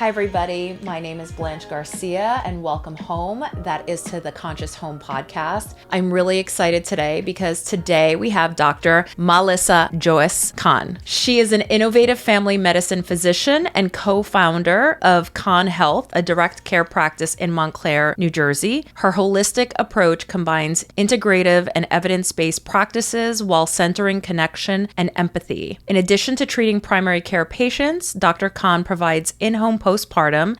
everybody. My name is Blanche Garcia, and welcome home. That is to the Conscious Home podcast. I'm really excited today because today we have Dr. Melissa Joyce Kahn. She is an innovative family medicine physician and co-founder of Kahn Health, a direct care practice in Montclair, New Jersey. Her holistic approach combines integrative and evidence-based practices while centering connection and empathy. In addition to treating primary care patients, Dr. Kahn provides in-home postpartum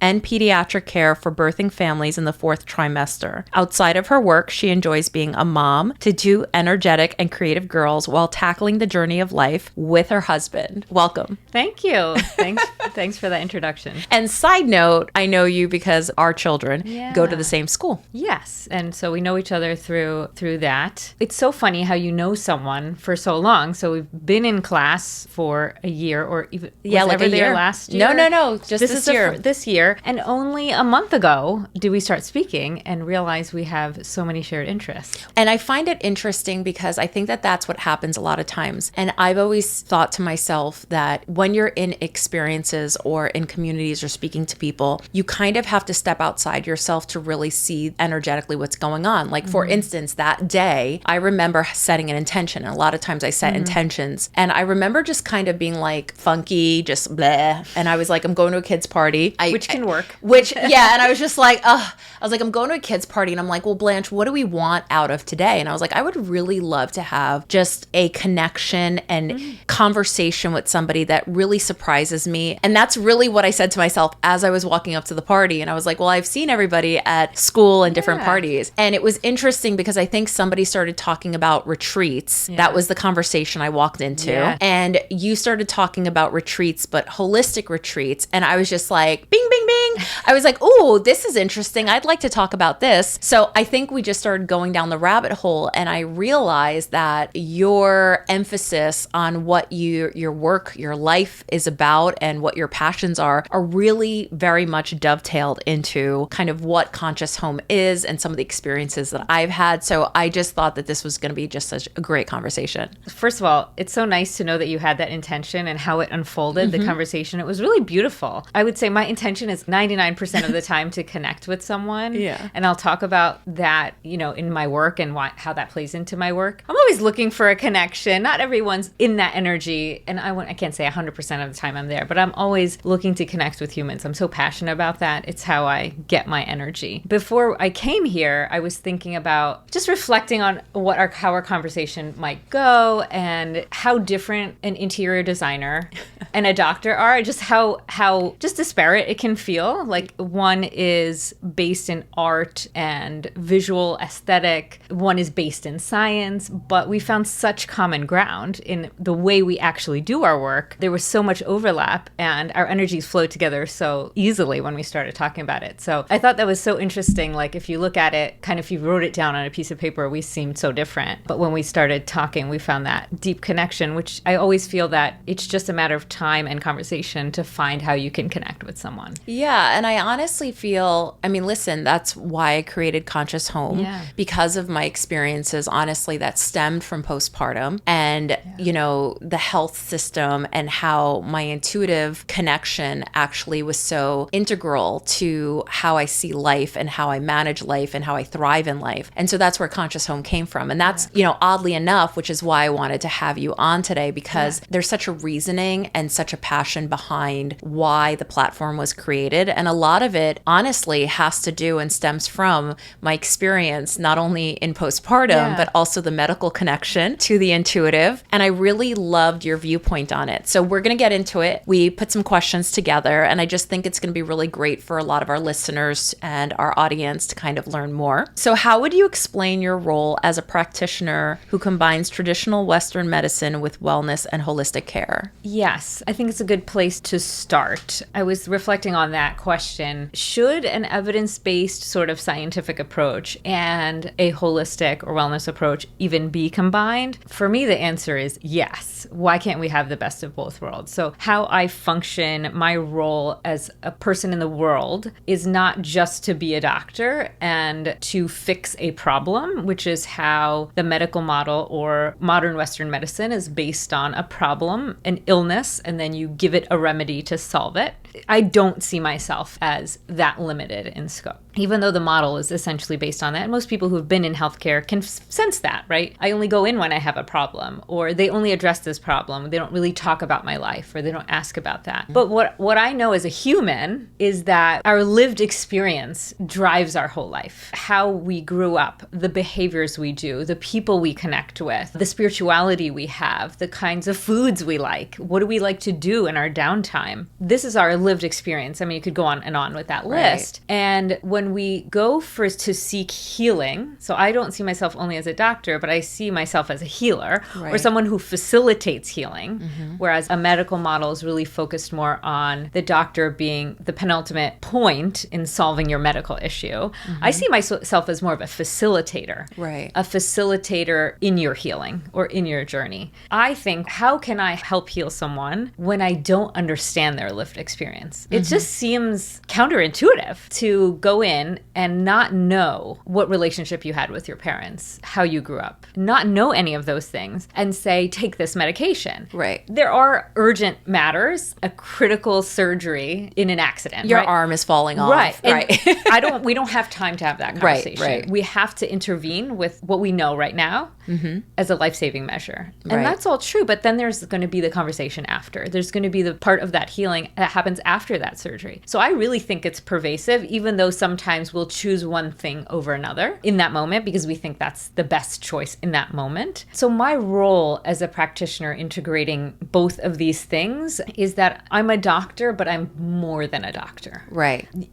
and pediatric care for birthing families in the fourth trimester. Outside of her work, she enjoys being a mom to two energetic and creative girls while tackling the journey of life with her husband. Welcome. Thank you. Thanks for that introduction. And side note, I know you because our children go to the same school. Yes. And so we know each other through that. It's so funny how you know someone for so long. So we've been in class for a year or even like a year. Last year. No. Just this year. This year. And only a month ago did we start speaking and realize we have so many shared interests. And I find it interesting because I think that that's what happens a lot of times. And I've always thought to myself that when you're in experiences or in communities or speaking to people, you kind of have to step outside yourself to really see energetically what's going on. Like, for instance, that day, I remember setting an intention. And a lot of times I set intentions. And I remember just kind of being like funky, just bleh. And I was like, I'm going to a kid's party. Which can work. And I was just like, I'm going to a kid's party. And I'm like, well, Blanche, what do we want out of today? And I was like, I would really love to have just a connection and conversation with somebody that really surprises me. And that's really what I said to myself as I was walking up to the party. And I was like, well, I've seen everybody at school and different parties. And it was interesting because I think somebody started talking about retreats. Yeah. That was the conversation I walked into. Yeah. And you started talking about retreats, but holistic retreats. And I was just like, bing, bing, bing. I was like, oh, this is interesting. I'd like to talk about this. So I think we just started going down the rabbit hole. And I realized that your emphasis on what your work, your life is about and what your passions are really very much dovetailed into kind of what Conscious Home is and some of the experiences that I've had. So I just thought that this was going to be just such a great conversation. First of all, it's so nice to know that you had that intention and how it unfolded, the conversation. It was really beautiful. I would say my intention is 99% of the time to connect with someone. Yeah. And I'll talk about that, in my work and how that plays into my work. I'm always looking for a connection. Not everyone's in that energy. And I can't say 100% of the time I'm there, but I'm always looking to connect with humans. I'm so passionate about that. It's how I get my energy. Before I came here, I was thinking about just reflecting on how our conversation might go and how different an interior designer and a doctor are, just how just disparate it can feel. Like, one is based in art and visual aesthetic, one is based in science, but we found such common ground in the way we actually do our work. There was so much overlap and our energies flowed together so easily when we started talking about it. So I thought that was so interesting. Like, if you look at it, kind of if you wrote it down on a piece of paper, we seemed so different. But when we started talking, we found that deep connection, which I always feel that it's just a matter of time and conversation to find how you can connect with someone. Yeah. And I honestly feel, listen, that's why I created Conscious Home, because of my experiences, honestly, that stemmed from postpartum and, the health system and how my intuitive connection actually was so integral to how I see life and how I manage life and how I thrive in life. And so that's where Conscious Home came from. And that's, oddly enough, which is why I wanted to have you on today, because there's such a reasoning and such a passion behind why the platform was created. And a lot of it, honestly, has to do and stems from my experience, not only in postpartum, but also the medical connection to the intuitive. And I really loved your viewpoint on it. So we're going to get into it. We put some questions together, and I just think it's going to be really great for a lot of our listeners and our audience to kind of learn more. So how would you explain your role as a practitioner who combines traditional Western medicine with wellness and holistic care? Yes, I think it's a good place to start. I was reflecting on that question. Should an evidence-based sort of scientific approach and a holistic or wellness approach even be combined? For me, the answer is yes. Why can't we have the best of both worlds? So how I function, my role as a person in the world is not just to be a doctor and to fix a problem, which is how the medical model or modern Western medicine is based on a problem, an illness, and then you give it a remedy to solve it. I don't see myself as that limited in scope, even though the model is essentially based on that. And most people who have been in healthcare can sense that, right? I only go in when I have a problem, or they only address this problem. They don't really talk about my life, or they don't ask about that. But what I know as a human is that our lived experience drives our whole life. How we grew up, the behaviors we do, the people we connect with, the spirituality we have, the kinds of foods we like, what do we like to do in our downtime? This is our lived experience. I mean, you could go on and on with that list. And when we go to seek healing, so I don't see myself only as a doctor, but I see myself as a healer or someone who facilitates healing, whereas a medical model is really focused more on the doctor being the penultimate point in solving your medical issue. I see myself as more of a facilitator, a facilitator in your healing or in your journey. I think, how can I help heal someone when I don't understand their lived experience? It just seems counterintuitive to go in and not know what relationship you had with your parents, how you grew up, not know any of those things, and say, take this medication. There are urgent matters, a critical surgery in an accident. Your arm is falling off. We don't have time to have that conversation. We have to intervene with what we know right now as a life-saving measure. And that's all true, but then there's going to be the conversation after. There's going to be the part of that healing that happens after that surgery. So I really think it's pervasive, even though sometimes we'll choose one thing over another in that moment because we think that's the best choice in that moment. So my role as a practitioner integrating both of these things is that I'm a doctor, but I'm more than a doctor.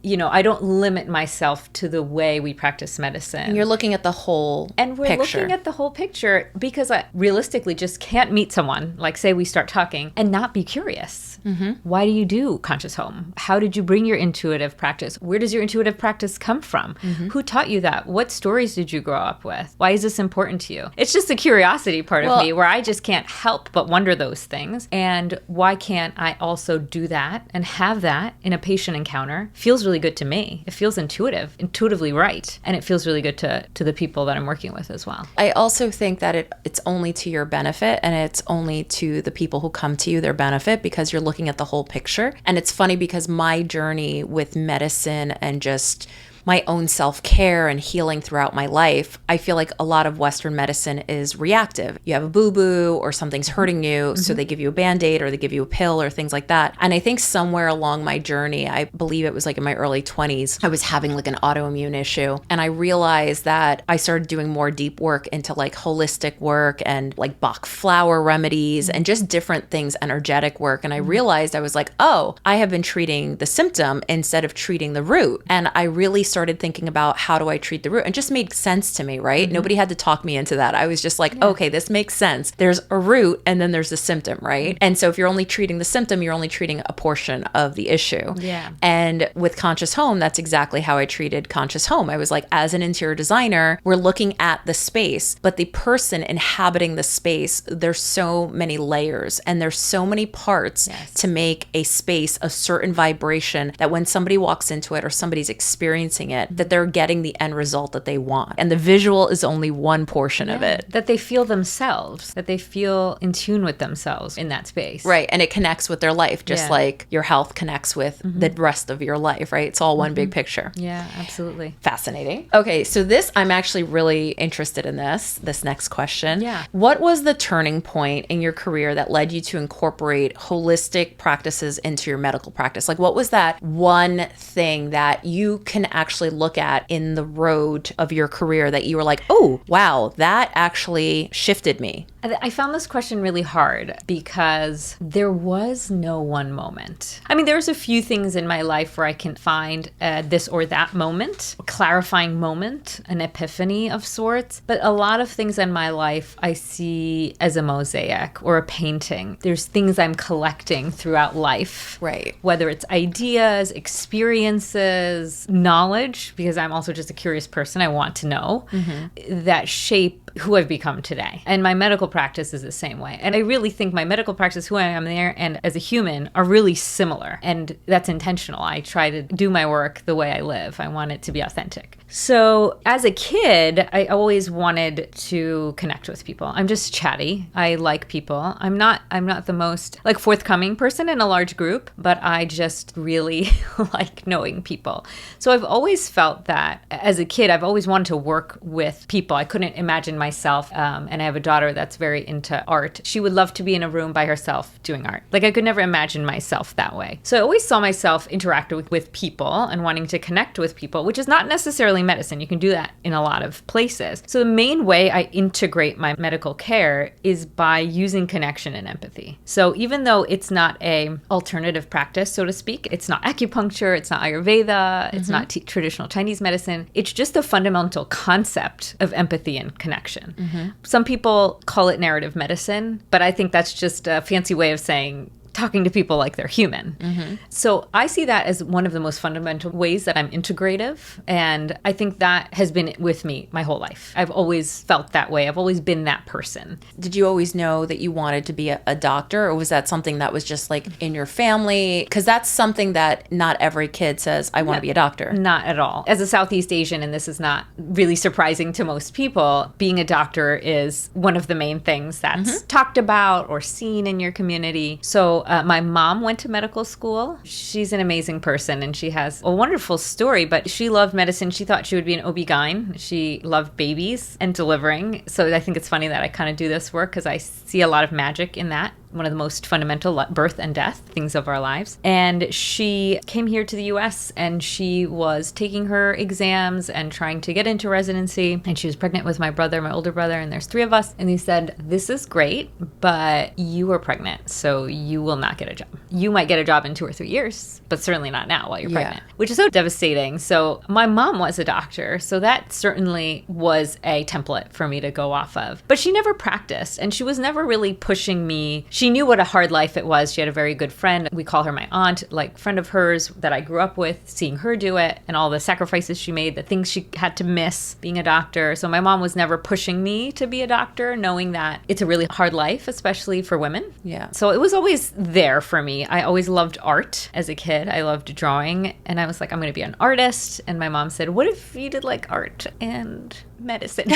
You know, I don't limit myself to the way we practice medicine. And you're looking at the whole And we're looking at the whole picture because I realistically just can't meet someone, like say we start talking, and not be curious. Why do you do Conscious Home? How did you bring your intuitive practice? Where does your intuitive practice come from? Who taught you that? What stories did you grow up with? Why is this important to you? It's just the curiosity part of me where I just can't help but wonder those things. And why can't I also do that and have that in a patient encounter? Feels really good to me. It feels intuitively right. And it feels really good to the people that I'm working with as well. I also think that it's only to your benefit, and it's only to the people who come to you their benefit, because you're looking at the whole picture. And it's funny because my journey with medicine and just my own self-care and healing throughout my life, I feel like a lot of Western medicine is reactive. You have a boo-boo or something's hurting you, so they give you a Band-Aid or they give you a pill or things like that. And I think somewhere along my journey, I believe it was like in my early 20s, I was having like an autoimmune issue. And I realized that I started doing more deep work into like holistic work and like Bach flower remedies and just different things, energetic work. And I realized I was like, oh, I have been treating the symptom instead of treating the root. And I really started thinking about, how do I treat the root? And it just made sense to me, right? Nobody had to talk me into that. I was just like, okay, this makes sense. There's a root and then there's a symptom, right? And so if you're only treating the symptom, you're only treating a portion of the issue. And with Conscious Home, that's exactly how I treated Conscious Home. I was like, as an interior designer, we're looking at the space, but the person inhabiting the space, there's so many layers and there's so many parts to make a space a certain vibration that when somebody walks into it or somebody's experiencing it, that they're getting the end result that they want. And the visual is only one portion of it. That they feel themselves, that they feel in tune with themselves in that space. Right. And it connects with their life, just like your health connects with the rest of your life, right? It's all one big picture. Yeah, absolutely. Fascinating. Okay, so this, I'm actually really interested in this next question. What was the turning point in your career that led you to incorporate holistic practices into your medical practice? Like, what was that one thing that you can actually look at in the road of your career that you were like, oh, wow, that actually shifted me? I found this question really hard because there was no one moment. I mean, there's a few things in my life where I can find this or that moment, a clarifying moment, an epiphany of sorts. But a lot of things in my life I see as a mosaic or a painting. There's things I'm collecting throughout life. Right. Whether it's ideas, experiences, knowledge, because I'm also just a curious person. I want to know, that shape who I've become today. And my medical practice is the same way. And I really think my medical practice, who I am there, and as a human are really similar. And that's intentional. I try to do my work the way I live. I want it to be authentic. So as a kid, I always wanted to connect with people. I'm just chatty. I like people. I'm not the most like forthcoming person in a large group, but I just really like knowing people. So I've always felt that as a kid, I've always wanted to work with people. I couldn't imagine myself, and I have a daughter that's very into art. She would love to be in a room by herself doing art. Like I could never imagine myself that way. So I always saw myself interacting with people and wanting to connect with people, which is not necessarily medicine. You can do that in a lot of places. So the main way I integrate my medical care is by using connection and empathy. So even though it's not a alternative practice, so to speak, it's not acupuncture, it's not Ayurveda, it's not traditional Chinese medicine, it's just a fundamental concept of empathy and connection. Some people call it narrative medicine, but I think that's just a fancy way of saying talking to people like they're human. So I see that as one of the most fundamental ways that I'm integrative. And I think that has been with me my whole life. I've always felt that way. I've always been that person. Did you always know that you wanted to be a doctor, or was that something that was just like in your family? Because that's something that not every kid says, I want to be a doctor. Not at all. As a Southeast Asian, and this is not really surprising to most people, being a doctor is one of the main things that's talked about or seen in your community. So my mom went to medical school. She's an amazing person and she has a wonderful story, but she loved medicine. She thought she would be an OB-GYN. She loved babies and delivering. So I think it's funny that I kind of do this work because I see a lot of magic in that. One of the most fundamental birth and death things of our lives. And she came here to the US and she was taking her exams and trying to get into residency. And she was pregnant with my brother, my older brother, and there's 3 of us. And he said, this is great, but you are pregnant, so you will not get a job. You might get a job in 2 or 3 years, but certainly not now while you're pregnant, which is so devastating. So my mom was a doctor, so that certainly was a template for me to go off of. But she never practiced and she was never really pushing me. She knew what a hard life it was. She had a very good friend. We call her my aunt, like friend of hers that I grew up with, seeing her do it and all the sacrifices she made, the things she had to miss being a doctor. So my mom was never pushing me to be a doctor, knowing that it's a really hard life, especially for women. Yeah. So it was always there for me. I always loved art as a kid. I loved drawing. And I was like, I'm going to be an artist. And my mom said, what if you did like art and medicine?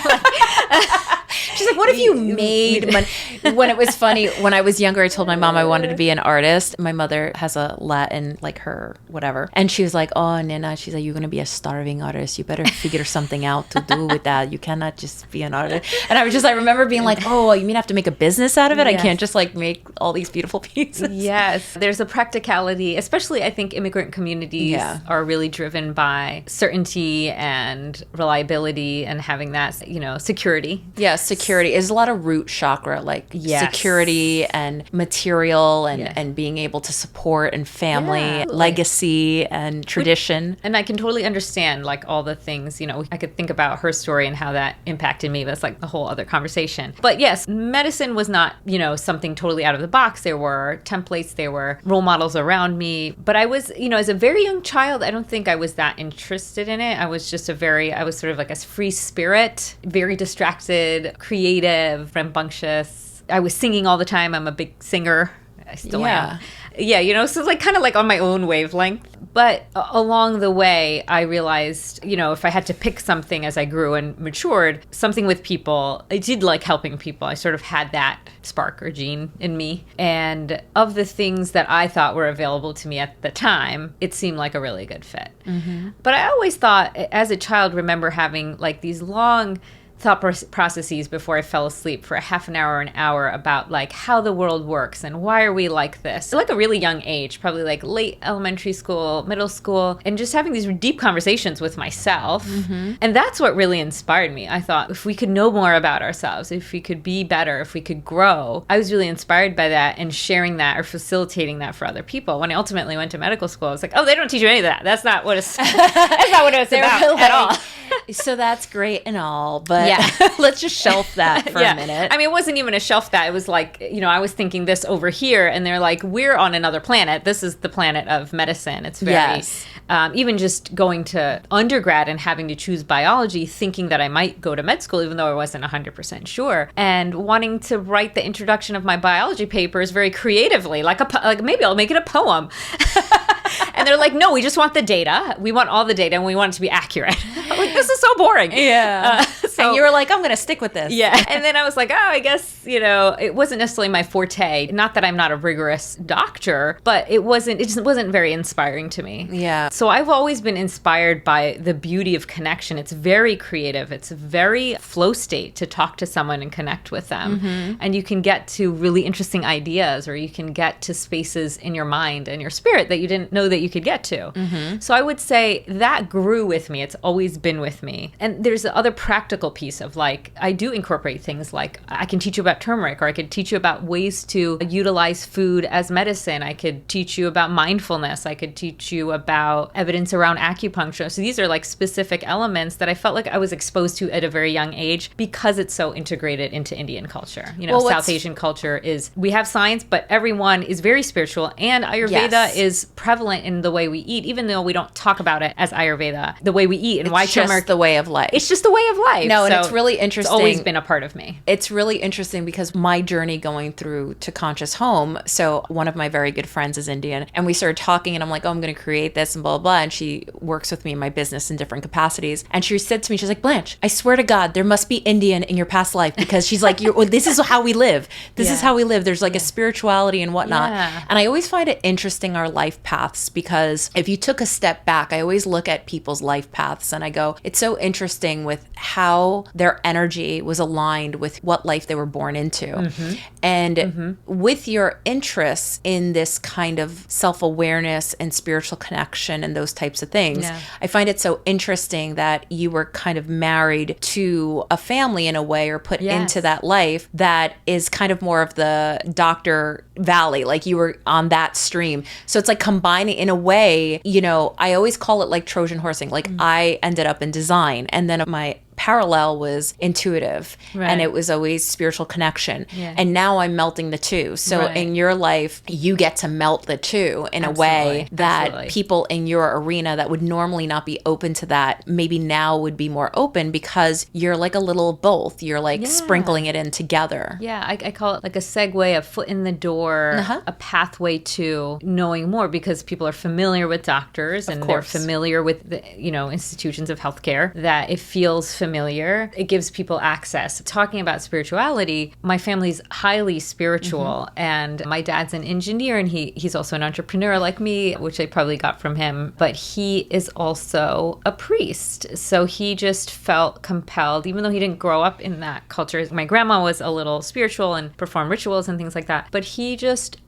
She's like, what if you made money? When it was funny, when I was younger, I told my mom I wanted to be an artist. My mother has a Latin, like her, whatever. And she was like, oh, Nina, she's like, you're going to be a starving artist. You better figure something out to do with that. You cannot just be an artist. And I was just, I remember being like, oh, you mean I have to make a business out of it? Yes. I can't just like make all these beautiful pieces. Yes. There's a practicality, especially I think immigrant communities are really driven by certainty and reliability and having that, you know, security. Yes. Security is a lot of root chakra, like security and material and being able to support and family, legacy and tradition. And I can totally understand like all the things, you know, I could think about her story and how that impacted me. That's like a whole other conversation. But yes, medicine was not, you know, something totally out of the box. There were templates, there were role models around me. But I was, you know, as a very young child, I don't think I was that interested in it. I was sort of like a free spirit, very distracted, creative, rambunctious. I was singing all the time. I'm a big singer. I still am. Yeah, you know, so like kind of like on my own wavelength. But along the way, I realized, you know, if I had to pick something as I grew and matured, something with people, I did like helping people. I sort of had that spark or gene in me. And of the things that I thought were available to me at the time, it seemed like a really good fit. But I always thought, as a child, remember having like these long thought processes before I fell asleep for a half an hour or an hour about like how the world works and why are we like this. Like a really young age, probably like late elementary school, middle school, and just having these deep conversations with myself. And that's what really inspired me. I thought if we could know more about ourselves, if we could be better, if we could grow, I was really inspired by that and sharing that or facilitating that for other people. When I ultimately went to medical school, I was like, oh, they don't teach you any of that. That's not what it's, that's not what it's about at all. So that's great and all, but let's just shelf that for a minute. I mean, it wasn't even a shelf that. It was like, you know, I was thinking this over here, and they're like, we're on another planet. This is the planet of medicine. It's very even just going to undergrad and having to choose biology, thinking that I might go to med school, even though I wasn't 100% sure, and wanting to write the introduction of my biology papers very creatively, like maybe I'll make it a poem. And they're like, no, we just want the data. We want all the data, and we want it to be accurate. I'm like, this is so boring. Yeah. And you were like, I'm going to stick with this. Yeah. And then I was like, oh, I guess, it wasn't necessarily my forte. Not that I'm not a rigorous doctor, but it just wasn't very inspiring to me. Yeah. So I've always been inspired by the beauty of connection. It's very creative. It's a very flow state to talk to someone and connect with them. Mm-hmm. And you can get to really interesting ideas, or you can get to spaces in your mind and your spirit that you didn't know that you could get to. Mm-hmm. So I would say that grew with me. It's always been with me. And there's the other practical piece of like, I do incorporate things like I can teach you about turmeric, or I could teach you about ways to utilize food as medicine. I could teach you about mindfulness. I could teach you about evidence around acupuncture. So these are like specific elements that I felt like I was exposed to at a very young age because it's so integrated into Indian culture. South Asian culture we have science, but everyone is very spiritual, and Ayurveda is prevalent in the way we eat, even though we don't talk about it as Ayurveda, the way we eat and why turmeric. It's just the way of life. It's just the way of life. No, and it's really interesting. It's always been a part of me. It's really interesting because my journey going through to Conscious Home, so one of my very good friends is Indian, and we started talking, and I'm like, oh, I'm going to create this and blah, blah, blah, and she works with me in my business in different capacities, and she said to me, she's like, Blanche, I swear to God, there must be Indian in your past life, because she's like, this is how we live. This is how we live. There's like a spirituality and whatnot. Yeah. And I always find it interesting, our life paths, because if you took a step back, I always look at people's life paths and I go, it's so interesting with how their energy was aligned with what life they were born into. Mm-hmm. And with your interests in this kind of self-awareness and spiritual connection and those types of things, I find it so interesting that you were kind of married to a family in a way, or put into that life that is kind of more of the Dr. Valley, like you were on that stream. So it's like combining in a way, I always call it like Trojan horsing. Like I ended up in design, and then my parallel was intuitive, and it was always spiritual connection. And now I'm melting the two. So in your life, you get to melt the two in a way that people in your arena that would normally not be open to that, maybe now would be more open, because you're like a little both. You're like sprinkling it in together. Yeah, I call it like a segue, a foot in the door, a pathway to knowing more, because people are familiar with doctors and they're familiar with the, institutions of healthcare, that it feels familiar. It gives people access. Talking about spirituality, my family's highly spiritual, and my dad's an engineer, and he's also an entrepreneur like me, which I probably got from him, but he is also a priest. So he just felt compelled, even though he didn't grow up in that culture. My grandma was a little spiritual and performed rituals and things like that, but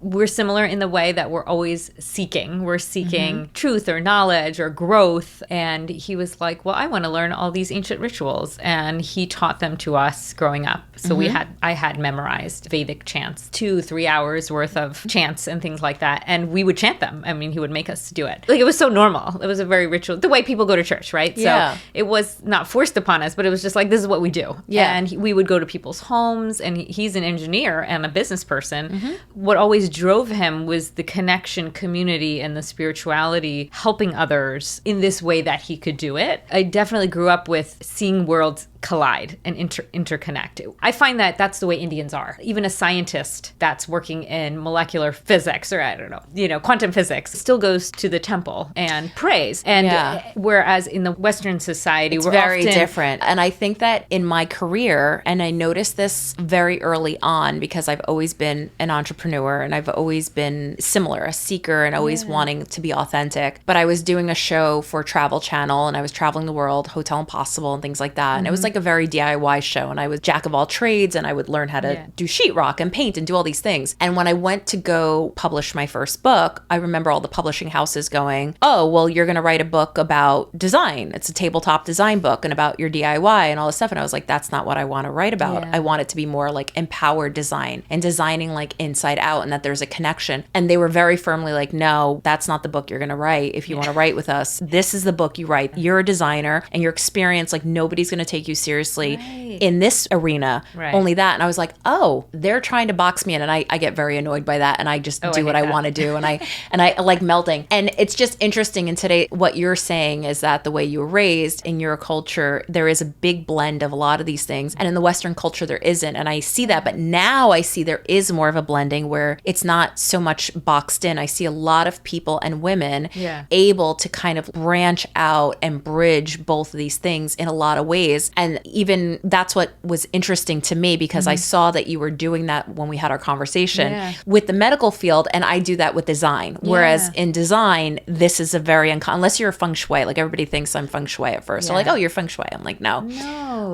we're similar in the way that we're always seeking. We're seeking truth or knowledge or growth, and he was like, well, I want to learn all these ancient rituals, and he taught them to us growing up. So I had memorized Vedic chants, 2-3 hours worth of chants and things like that, and we would chant them. I mean, he would make us do it. Like, it was so normal. It was a very ritual, the way people go to church, right? So it was not forced upon us, but it was just like, this is what we do. And we would go to people's homes, and he's an engineer and a business person. What always drove him was the connection, community, and the spirituality, helping others in this way that he could do it. I definitely grew up with seeing worlds collide and interconnect. I find that that's the way Indians are. Even a scientist that's working in molecular physics, or I don't know, quantum physics, still goes to the temple and prays. And whereas in the Western society, we're very different. And I think that in my career, and I noticed this very early on, because I've always been an entrepreneur, and I've always been similar, a seeker, and always wanting to be authentic. But I was doing a show for Travel Channel, and I was traveling the world, Hotel Impossible and things like that. And it was like a very DIY show, and I was jack of all trades, and I would learn how to do sheetrock and paint and do all these things. And when I went to go publish my first book, I remember all the publishing houses going, oh, well, you're going to write a book about design. It's a tabletop design book and about your DIY and all this stuff. And I was like, that's not what I want to write about. I want it to be more like empowered design and designing like inside out, and that there's a connection. And they were very firmly like, no, that's not the book you're going to write. If you want to write with us, this is the book you write. You're a designer, and your experience, like, nobody's going to take you seriously in this arena. Only that. And I was like, oh, they're trying to box me in. And I get very annoyed by that. And I just do what I want to do. And I like melting. And it's just interesting. And today, what you're saying is that the way you were raised in your culture, there is a big blend of a lot of these things. And in the Western culture, there isn't. And I see that. But now I see there is more of a blending where it's not so much boxed in. I see a lot of people and women able to kind of branch out and bridge both of these things in a lot of ways. And even that's what was interesting to me, because I saw that you were doing that when we had our conversation with the medical field. And I do that with design. Whereas in design, this is a very unless you're a feng shui, like everybody thinks I'm feng shui at first. They're like, oh, you're feng shui. I'm like, no.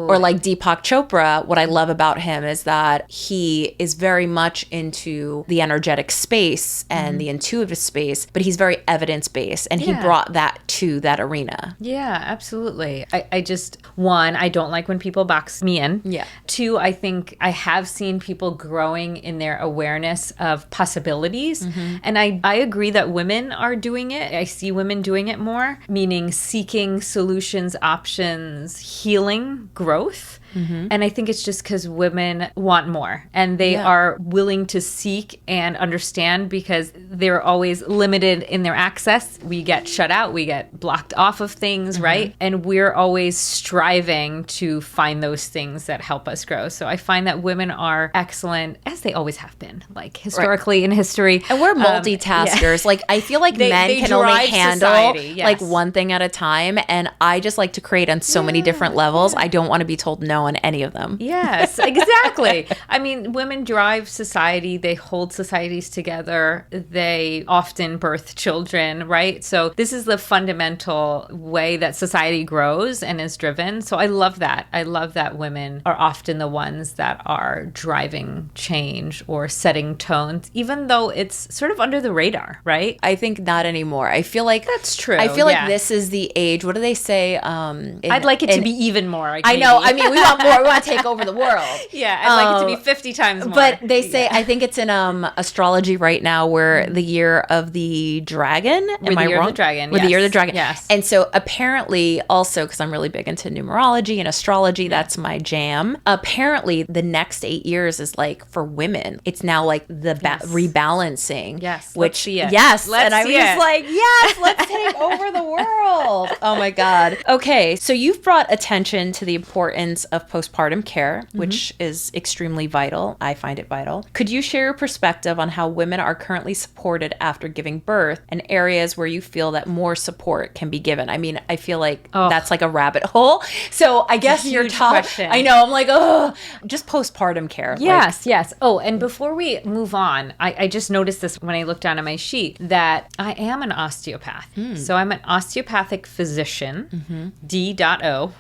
Or like Deepak Chopra, what I love about him is that he is very much into the energetic space and the intuitive space, but he's very evidence-based, and he brought that to that arena. Yeah, absolutely. I just, one, I don't like when people box me in. Yeah. Two, I think I have seen people growing in their awareness of possibilities. And I agree that women are doing it. I see women doing it more, meaning seeking solutions, options, healing, growth. And I think it's just because women want more, and they are willing to seek and understand, because they're always limited in their access. We get shut out, we get blocked off of things, right? And we're always striving to find those things that help us grow. So I find that women are excellent, as they always have been, like historically in history. And we're multitaskers. Like, I feel like men can only handle like one thing at a time. And I just like to create on so many different levels. I don't want to be told no on any of them. Yes, exactly. I mean, women drive society. They hold societies together. They often birth children, right? So this is the fundamental way that society grows and is driven. So I love that. I love that women are often the ones that are driving change or setting tones, even though it's sort of under the radar, right? I think not anymore. I feel like that's true. I feel like this is the age. What do they say? I'd like it to be even more. I know. I mean, we want more. We want to take over the world. Yeah, I'd like it to be 50 times more. But they say, I think it's in astrology right now, where the year of the dragon. Am I wrong? The dragon. With the year of the dragon. Yes. And so apparently, also because I'm really big into numerology and astrology, that's my jam. Apparently, the next 8 years is like for women. It's now like the rebalancing. Yes. Which let's see it. Yes. Let's and I was just like, yes, let's take over the world. Oh my God. Okay, so you've brought attention to the importance of postpartum care, which is extremely vital. I find it vital. Could you share your perspective on how women are currently supported after giving birth, and areas where you feel that more support can be given? I mean, I feel like that's like a rabbit hole. So I guess your top question. I know. I'm like, oh, just postpartum care. Yes, yes. Oh, and before we move on, I just noticed this when I looked down at my sheet, that I am an osteopath. So I'm an osteopathic physician, D.O.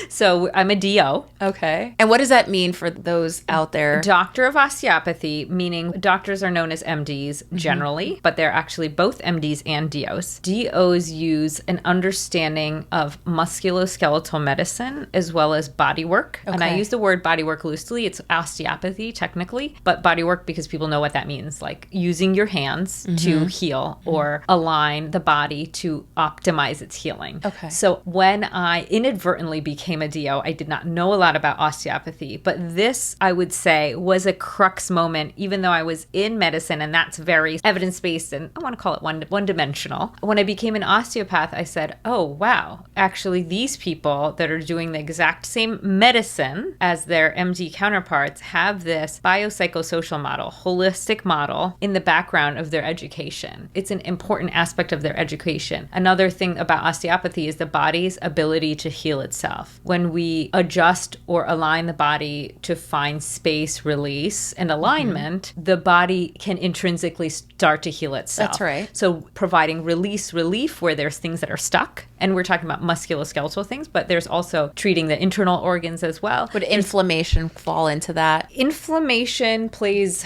So I'm a DO. Okay. And what does that mean for those out there? Doctor of osteopathy, meaning doctors are known as MDs generally, but they're actually both MDs and DOs. DOs use an understanding of musculoskeletal medicine as well as body work. Okay. And I use the word body work loosely. It's osteopathy technically, but body work because people know what that means, like using your hands to heal or align the body to optimize its healing. Okay. So when I inadvertently became a DO, I did not know a lot about osteopathy, but this, I would say, was a crux moment, even though I was in medicine, and that's very evidence-based, and I want to call it one-dimensional. When I became an osteopath, I said, oh, wow, actually these people that are doing the exact same medicine as their MD counterparts have this biopsychosocial model, holistic model in the background of their education. It's an important aspect of their education. Another thing about osteopathy is the body's ability to heal itself. When we adjust or align the body to find space, release, and alignment, the body can intrinsically start to heal itself. That's right. So providing relief where there's things that are stuck, and we're talking about musculoskeletal things, but there's also treating the internal organs as well. Would inflammation fall into that? Inflammation plays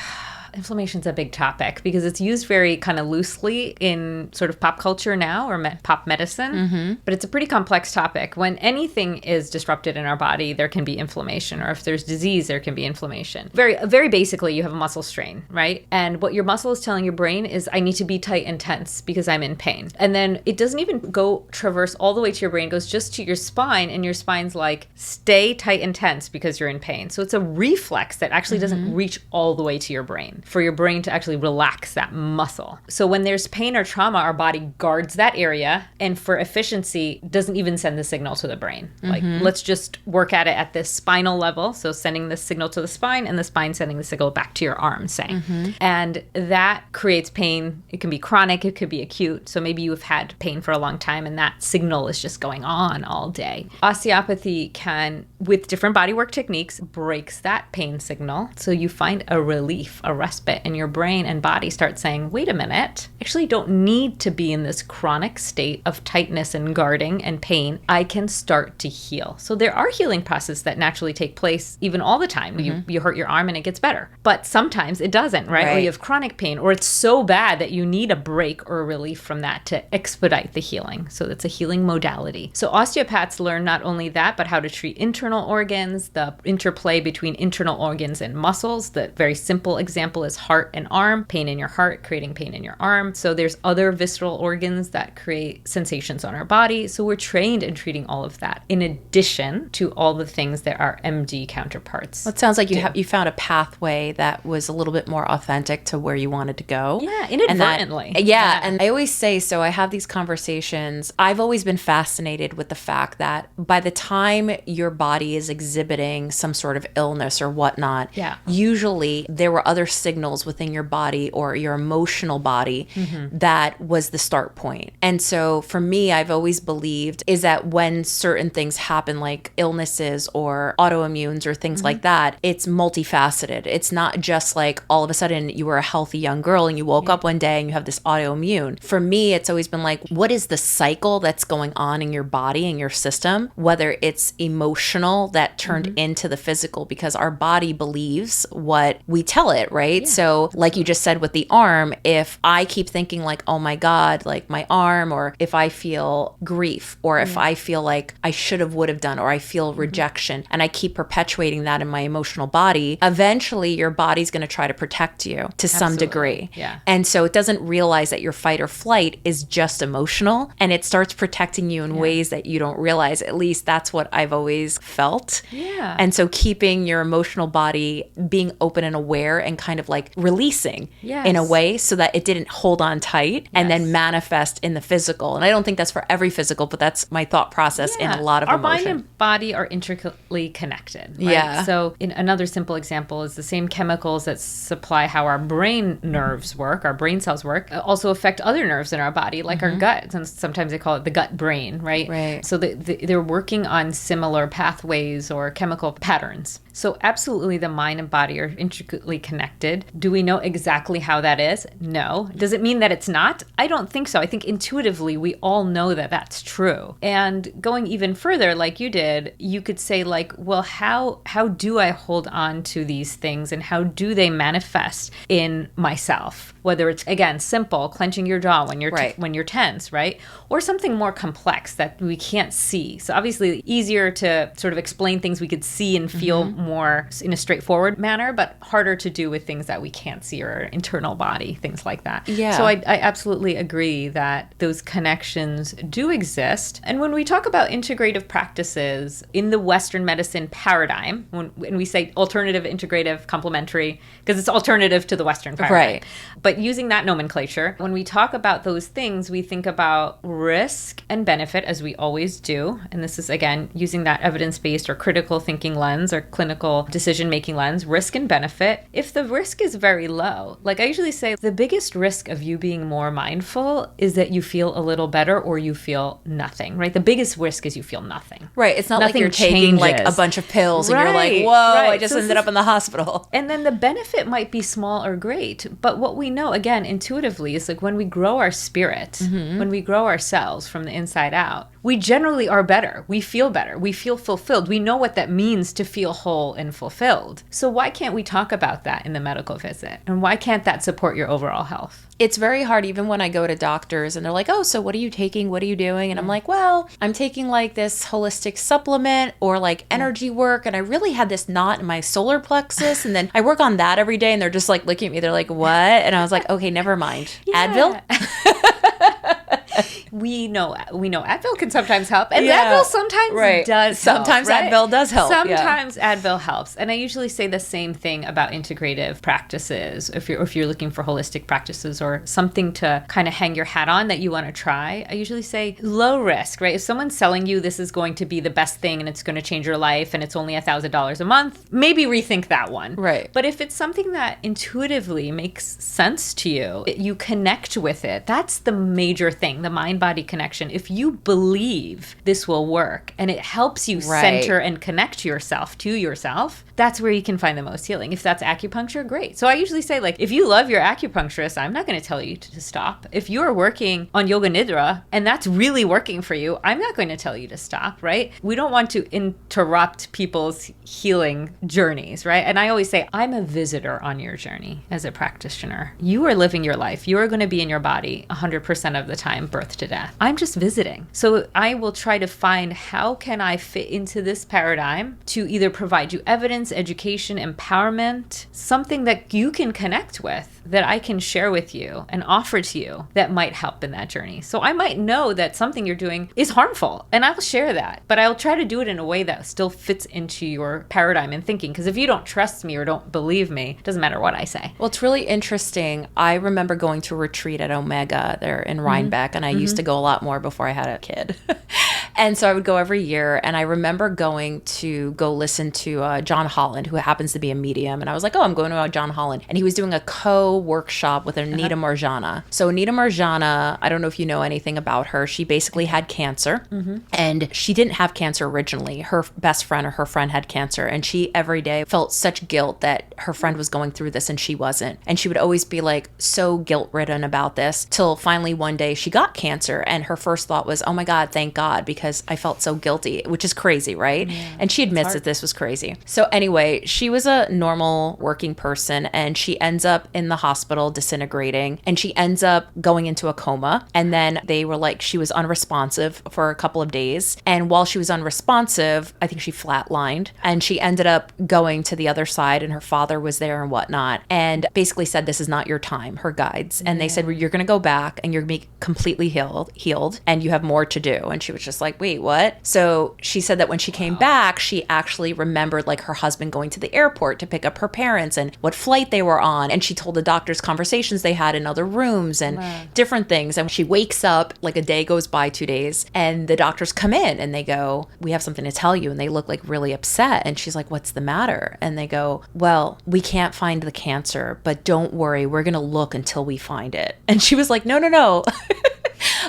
Inflammation's a big topic because it's used very kind of loosely in sort of pop culture now, or pop medicine, but it's a pretty complex topic. When anything is disrupted in our body, there can be inflammation, or if there's disease, there can be inflammation. Very basically, you have a muscle strain, right? And what your muscle is telling your brain is, I need to be tight and tense because I'm in pain. And then it doesn't even go traverse all the way to your brain, it goes just to your spine, and your spine's like, stay tight and tense because you're in pain. So it's a reflex that actually doesn't reach all the way to your brain, for your brain to actually relax that muscle. So when there's pain or trauma, our body guards that area, and for efficiency, doesn't even send the signal to the brain. Like, let's just work at it at this spinal level. So sending the signal to the spine, and the spine sending the signal back to your arm, say. And that creates pain. It can be chronic, it could be acute. So maybe you have had pain for a long time, and that signal is just going on all day. Osteopathy can, with different bodywork techniques, breaks that pain signal. So you find a relief, a respite, and your brain and body start saying, wait a minute, actually don't need to be in this chronic state of tightness and guarding and pain. I can start to heal. So there are healing processes that naturally take place even all the time. You hurt your arm and it gets better. But sometimes it doesn't, right? Or you have chronic pain, or it's so bad that you need a break or a relief from that to expedite the healing. So that's a healing modality. So osteopaths learn not only that, but how to treat internal organs, the interplay between internal organs and muscles. The very simple example is heart and arm, pain in your heart, creating pain in your arm. So there's other visceral organs that create sensations on our body. So we're trained in treating all of that, in addition to all the things that our MD counterparts. Well, it sounds like you found a pathway that was a little bit more authentic to where you wanted to go. Yeah, inadvertently. And I always say, so I have these conversations. I've always been fascinated with the fact that by the time your body is exhibiting some sort of illness or whatnot, usually there were other signals within your body or your emotional body that was the start point. And so for me, I've always believed is that when certain things happen, like illnesses or autoimmunes or things like that, it's multifaceted. It's not just like all of a sudden you were a healthy young girl and you woke up one day and you have this autoimmune. For me, it's always been like, what is the cycle that's going on in your body and your system, whether it's emotional that turned into the physical, because our body believes what we tell it, right? So like you just said with the arm, if I keep thinking like, oh my God, like my arm, or if I feel grief, or if I feel like I should have, would have done, or I feel rejection, and I keep perpetuating that in my emotional body, eventually your body's going to try to protect you to some degree. And so it doesn't realize that your fight or flight is just emotional, and it starts protecting you in ways that you don't realize. At least that's what I've always felt. And so keeping your emotional body being open and aware and kind of like releasing in a way so that it didn't hold on tight and then manifest in the physical. And I don't think that's for every physical, but that's my thought process in a lot of our emotion. mind and body are intricately connected, right? So in another simple example is the same chemicals that supply how our brain nerves work, our brain cells work, also affect other nerves in our body, like our gut. And sometimes they call it the gut brain, right? So they're working on similar pathways or chemical patterns. So absolutely the mind and body are intricately connected. Do we know exactly how that is? No. Does it mean that it's not? I don't think so. I think intuitively we all know that that's true. And going even further, like you did, you could say like, well, how do I hold on to these things, and how do they manifest in myself? Whether it's, again, simple, clenching your jaw when you're when you're tense, right? Or something more complex that we can't see. So obviously easier to sort of explain things we could see and feel more in a straightforward manner, but harder to do with things that we can't see, or internal body, things like that. So I absolutely agree that those connections do exist. And when we talk about integrative practices in the Western medicine paradigm, when we say alternative, integrative, complementary, because it's alternative to the Western paradigm. But using that nomenclature, when we talk about those things, we think about risk and benefit, as we always do. And this is, again, using that evidence-based or critical thinking lens or clinical decision-making lens, risk and benefit. If the risk is very low, like I usually say, the biggest risk of you being more mindful is that you feel a little better or you feel nothing, right? The biggest risk is you feel nothing. It's not like you're taking like a bunch of pills and you're like, whoa, I just ended up in the hospital. And then the benefit might be small or great, but what we know, again, intuitively, is like when we grow our spirit, when we grow ourselves from the inside out, we generally are better. We feel better. We feel fulfilled. We know what that means to feel whole and fulfilled. So why can't we talk about that in the medical visit? And why can't that support your overall health? It's very hard even when I go to doctors and they're like, oh, so what are you taking? What are you doing? And I'm like, well, I'm taking like this holistic supplement or like energy work. And I really had this knot in my solar plexus. And then I work on that every day. And they're just like looking at me. They're like, what? And I was like, okay, never mind. Advil? We know Advil can sometimes help, and Advil sometimes does. Sometimes help, right? Advil does help. Sometimes Advil helps, and I usually say the same thing about integrative practices. If you're looking for holistic practices or something to kind of hang your hat on that you want to try, I usually say low risk, right? If someone's selling you this is going to be the best thing and it's going to change your life and it's only $1,000 a month, maybe rethink that one. Right. But if it's something that intuitively makes sense to you, you connect with it. That's the major thing, the mind-body connection. If you believe this will work and it helps you center and connect yourself to yourself, that's where you can find the most healing. If that's acupuncture, great. So I usually say, like, if you love your acupuncturist, I'm not going to tell you to stop. If you're working on Yoga Nidra and that's really working for you, I'm not going to tell you to stop, right? We don't want to interrupt people's healing journeys, right? And I always say, I'm a visitor on your journey as a practitioner. You are living your life. You are going to be in your body 100% of the time, birth to death. I'm just visiting. So I will try to find how can I fit into this paradigm to either provide you evidence, education, empowerment, something that you can connect with, that I can share with you and offer to you that might help in that journey. So I might know that something you're doing is harmful and I'll share that, but I'll try to do it in a way that still fits into your paradigm and thinking. Because if you don't trust me or don't believe me, it doesn't matter what I say. Well, it's really interesting. I remember going to a retreat at Omega there in Rhinebeck, and I used to go a lot more before I had a kid. And so I would go every year, and I remember going to go listen to John Holland, who happens to be a medium. And I was like, oh, I'm going to John Holland. And he was doing a co-workshop with Anita Marjana. So Anita Marjana, I don't know if you know anything about her. She basically had cancer, and she didn't have cancer originally. Her best friend or her friend had cancer, and she every day felt such guilt that her friend was going through this and she wasn't. And she would always be like so guilt-ridden about this till finally one day she got cancer. And her first thought was, oh my God, thank God, because I felt so guilty, which is crazy, right? Yeah, and she admits that this was crazy. So anyway, she was a normal working person, and she ends up in the hospital disintegrating, and she ends up going into a coma. And then they were like, she was unresponsive for a couple of days. And while she was unresponsive, I think she flatlined, and she ended up going to the other side, and her father was there and whatnot, and basically said, this is not your time, her guides. And they said, well, you're going to go back and you're going to be completely healed and you have more to do. And she was just like, wait, what? So she said that when she came back, she actually remembered like her husband going to the airport to pick up her parents and what flight they were on. And she told the doctors conversations they had in other rooms and different things. And she wakes up, like a day goes by, 2 days, and the doctors come in and they go, we have something to tell you. And they look like really upset. And she's like, what's the matter? And they go, well, we can't find the cancer, but don't worry, we're going to look until we find it. And she was like, no.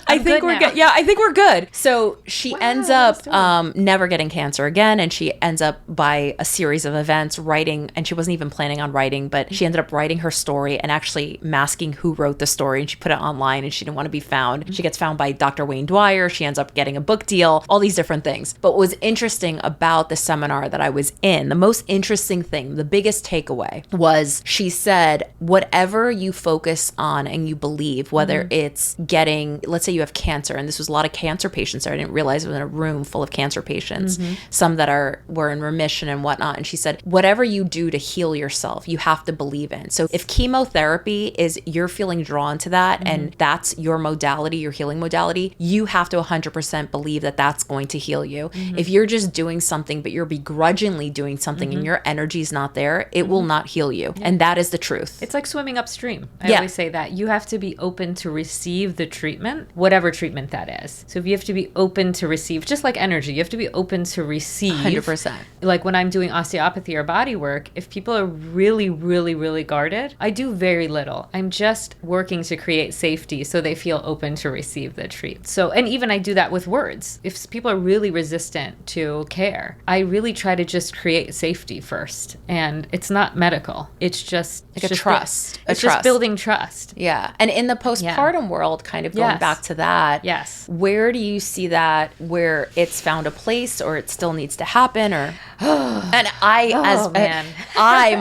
I think we're good. Yeah, I think we're good. So she ends up never getting cancer again. And she ends up by a series of events writing, and she wasn't even planning on writing, but she ended up writing her story and actually masking who wrote the story. And she put it online, and she didn't want to be found. She gets found by Dr. Wayne Dwyer. She ends up getting a book deal, all these different things. But what was interesting about the seminar that I was in, the most interesting thing, the biggest takeaway was she said, whatever you focus on and you believe, whether it's getting, let's say you have cancer, and this was a lot of cancer patients there. I didn't realize it was in a room full of cancer patients, some that were in remission and whatnot. And she said, whatever you do to heal yourself, you have to believe in. So if chemotherapy is you're feeling drawn to that and that's your modality, your healing modality, you have to 100% believe that that's going to heal you. If you're just doing something, but you're begrudgingly doing something and your energy's not there, it will not heal you. And that is the truth. It's like swimming upstream. I always say that. You have to be open to receive the treatment, whatever treatment that is. So if you have to be open to receive, just like energy, you have to be open to receive. 100%. Like when I'm doing osteopathy or body work, if people are really, really, really guarded, I do very little. I'm just working to create safety so they feel open to receive the treat. So, and even I do that with words. If people are really resistant to care, I really try to just create safety first. And it's not medical. It's just like a trust. It's just building trust. Yeah. And in the postpartum world, kind of going back to to that. Yes. Where do you see that, where it's found a place or it still needs to happen? Or and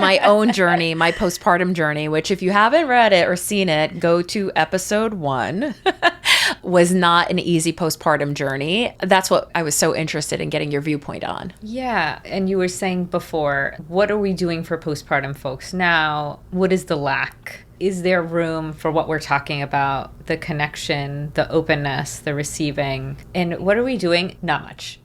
my own journey, my postpartum journey, which if you haven't read it or seen it, go to episode 1, was not an easy postpartum journey. That's what I was so interested in getting your viewpoint on. Yeah. And you were saying before, what are we doing for postpartum folks now? What is the lack? Is there room for what we're talking about? The connection, the openness, the receiving. And what are we doing? Not much.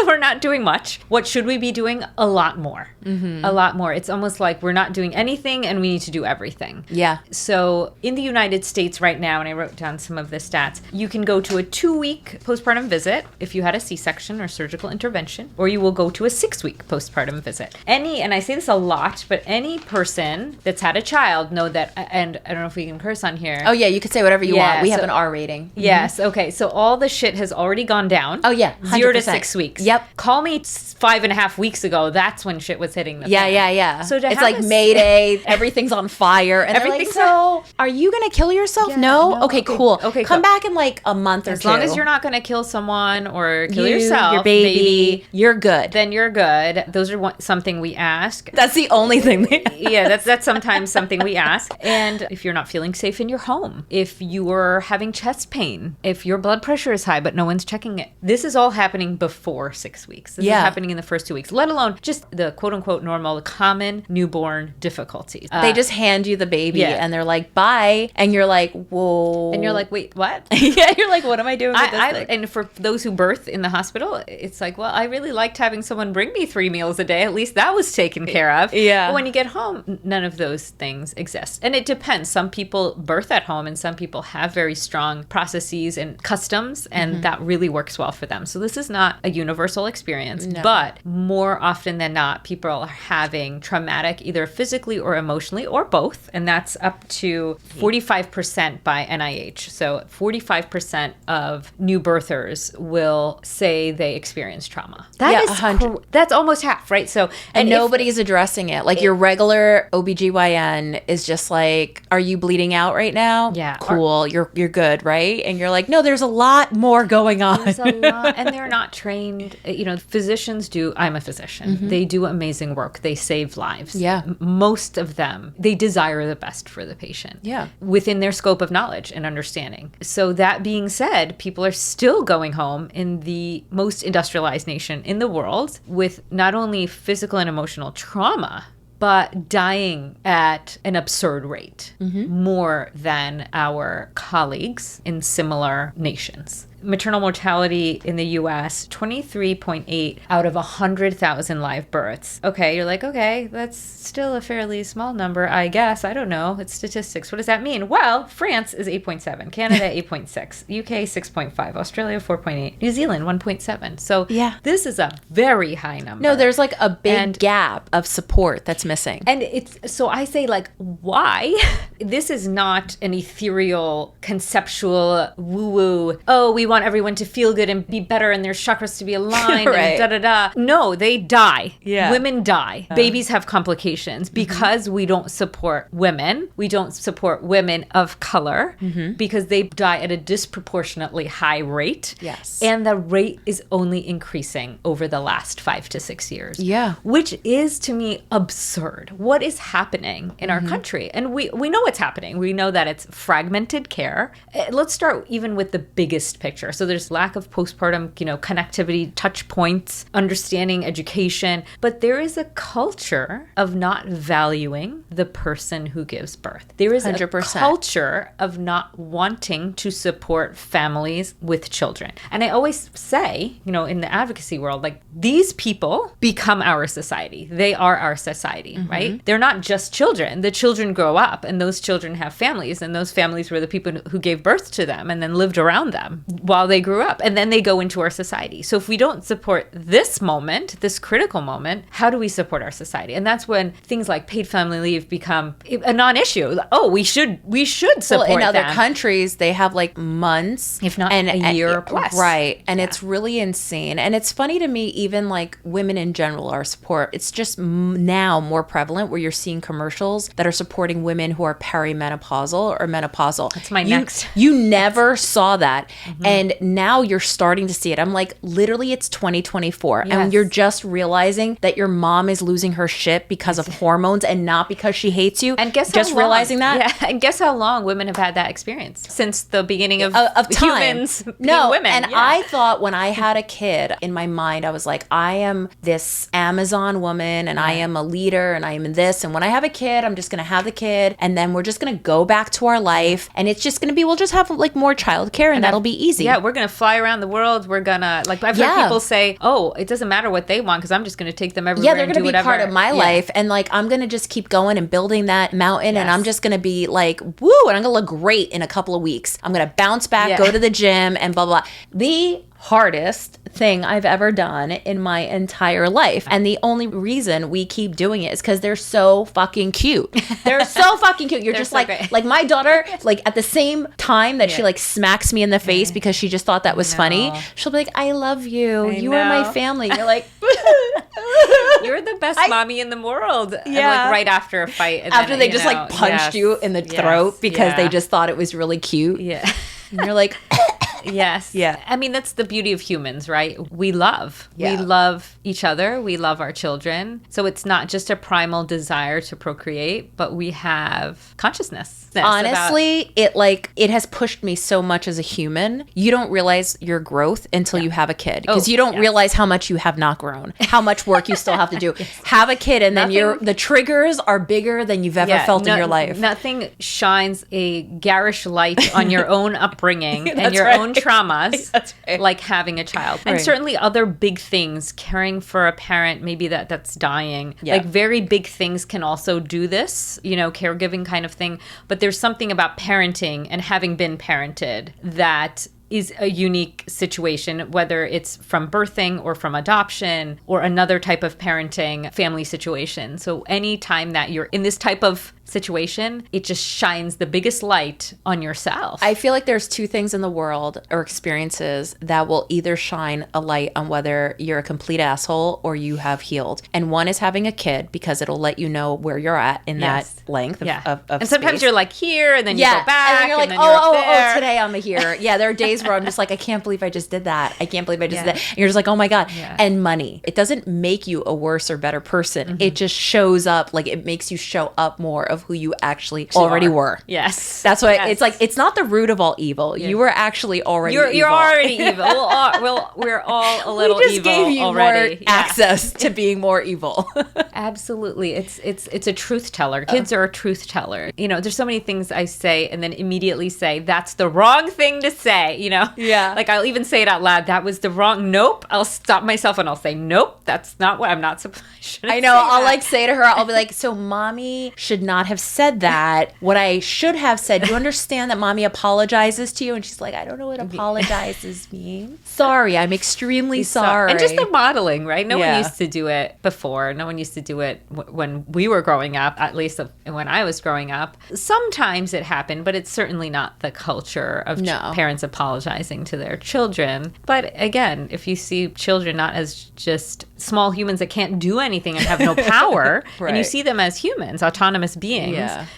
We're not doing much. What should we be doing? A lot more. Mm-hmm. A lot more. It's almost like we're not doing anything and we need to do everything. Yeah. So in the United States right now, and I wrote down some of the stats, you can go to a 2-week postpartum visit if you had a C-section or surgical intervention, or you will go to a 6-week postpartum visit. And I say this a lot, but any person that's had a child know that, and I don't know if we can curse on here. Oh yeah, you could say whatever you want. We have an R rating. Yes. Mm-hmm. Okay. So all the shit has already gone down. Oh yeah. 100%. 0 to 6 weeks. Yep. Call me 5.5 weeks ago. That's when shit was hitting the fan. Yeah. So it's like Mayday. Everything's on fire. And everything's like, so are you going to kill yourself? Yeah, no? Okay, cool. Okay, come back in like a month or two. As long as you're not going to kill someone or kill yourself, your baby, you're good. Then you're good. Those are something we ask. That's the only thing we ask. Yeah, that's sometimes something we ask. And if you're not feeling safe in your home, if you're having chest pain, if your blood pressure is high but no one's checking it, this is all happening before 6 weeks. This is happening in the first 2 weeks, let alone just the quote unquote normal, the common newborn difficulties. They just hand you the baby and they're like, bye. And you're like, whoa. And you're like, wait, what? Yeah, you're like, what am I doing with this thing? And for those who birth in the hospital, it's like, well, I really liked having someone bring me 3 meals a day. At least that was taken care of. Yeah. But when you get home, none of those things exist. And it depends. Some people birth at home and some people have very strong processes and customs, and that really works well for them. So this is not a universal experience, but more often than not, people are having traumatic, either physically or emotionally, or both. And that's up to 45% by NIH. So 45% of new birthers will say they experience trauma. That is that's almost half, right? So and nobody's addressing it. Like your regular OBGYN is just like, are you bleeding out right now? Yeah. Cool. You're good, right? And you're like, no, there's a lot more going on. There's a lot, and they're not trained. Physicians do. I'm a physician. Mm-hmm. They do amazing work. They save lives. Yeah. Most of them, they desire the best for the patient. Yeah. Within their scope of knowledge and understanding. So that being said, people are still going home in the most industrialized nation in the world with not only physical and emotional trauma, but dying at an absurd rate, more than our colleagues in similar nations. Maternal mortality in the U.S., 23.8 out of 100,000 live births. Okay, you're like, okay, that's still a fairly small number, I guess. I don't know. It's statistics. What does that mean? Well, France is 8.7, Canada 8.6, UK 6.5, Australia 4.8, New Zealand 1.7. So this is a very high number. No, there's like a big gap of support that's missing. And so I say, like, why? This is not an ethereal, conceptual, woo-woo, oh, we want everyone to feel good and be better and their chakras to be aligned right. and da-da-da. No, they die. Yeah. Women die. Babies have complications because we don't support women. We don't support women of color because they die at a disproportionately high rate. Yes. And the rate is only increasing over the last 5 to 6 years. Yeah. Which is, to me, absurd. What is happening in our country? And we know what's happening. We know that it's fragmented care. Let's start even with the biggest picture. So there's lack of postpartum, connectivity, touch points, understanding, education. But there is a culture of not valuing the person who gives birth. There is 100%. A culture of not wanting to support families with children. And I always say, in the advocacy world, like, these people become our society. They are our society, right? They're not just children. The children grow up and those children have families, and those families were the people who gave birth to them and then lived around them while they grew up, and then they go into our society. So if we don't support this moment, this critical moment, how do we support our society? And that's when things like paid family leave become a non-issue. Oh, we should support in other them. countries, they have like months, if not a year plus. Right. And it's really insane. And it's funny to me, even like women in general are support. It's just now more prevalent where you're seeing commercials that are supporting women who are perimenopausal or menopausal. That's my next. You never saw that. And now you're starting to see it. I'm like, literally, it's 2024. Yes. And you're just realizing that your mom is losing her shit because of hormones and not because she hates you. And guess just how long, realizing that. Yeah. And guess how long women have had that experience? Since the beginning of time. Humans being women. And I thought when I had a kid, in my mind, I was like, I am this Amazon woman and I am a leader and I am in this. And when I have a kid, I'm just going to have the kid. And then we're just going to go back to our life. And it's just going to be, we'll just have like more childcare and that'll be easy. Yeah, we're going to fly around the world. We're going to, like, I've heard people say, oh, it doesn't matter what they want because I'm just going to take them everywhere. Yeah, they're going to be part of my life. And like, I'm going to just keep going and building that mountain. And I'm just going to be like, woo, and I'm going to look great in a couple of weeks. I'm going to bounce back, go to the gym and blah, blah. The hardest thing I've ever done in my entire life. And the only reason we keep doing it is because they're so fucking cute. They're so fucking cute. You're just so like my daughter, like at the same time that she like smacks me in the face because she just thought that was funny, she'll be like, I love you. You are my family. You're like, you're the best mommy in the world. Yeah. And like right after a fight. And after they just like punched you in the throat because they just thought it was really cute. Yeah. And you're like, yes. Yeah. I mean, that's the beauty of humans, right? We love. Yeah. We love each other. We love our children. So it's not just a primal desire to procreate, but we have consciousness. Honestly, it has pushed me so much as a human. You don't realize your growth until you have a kid because you don't realize how much you have not grown, how much work you still have to do. Have a kid and then the triggers are bigger than you've ever felt in your life. Nothing shines a garish light on your own upbringing and your own traumas like having a child. And certainly other big things, caring for a parent maybe that's dying. Like very big things can also do this, caregiving kind of thing. But there's something about parenting and having been parented that is a unique situation, whether it's from birthing or from adoption or another type of parenting family situation. So any time that you're in this type of situation, it just shines the biggest light on yourself. I feel like there's two things in the world or experiences that will either shine a light on whether you're a complete asshole or you have healed. And one is having a kid because it'll let you know where you're at in that length of and sometimes space. You're like here and then you go back and then you're like, and then oh, today I'm here. Yeah, there are days where I'm just like, I can't believe I just did that. I can't believe I just did that. And you're just like, oh my God. Yeah. And money. It doesn't make you a worse or better person. Mm-hmm. It just shows up, like it makes you show up more of who you actually already were. Yes. That's why it's like, it's not the root of all evil. Yeah. You were actually already evil. You're already evil. We're all a little evil already. We just gave you more access to being more evil. Absolutely. It's a truth teller. Kids are a truth teller. There's so many things I say and then immediately say, that's the wrong thing to say, Yeah. Like I'll even say it out loud. That was the wrong, nope. I'll stop myself and I'll say, nope, that's not what I'm not supposed to I know. I'll like say to her, I'll be like, so mommy should not have said that. What I should have said, you understand that mommy apologizes to you? And she's like, I don't know what apologizes means. Sorry, I'm extremely sorry. And just the modeling, right? No one used to do it before. No one used to do it when we were growing up, at least when I was growing up. Sometimes it happened, but it's certainly not the culture of parents apologizing to their children. But again, if you see children not as just small humans that can't do anything and have no power, and you see them as humans, autonomous beings,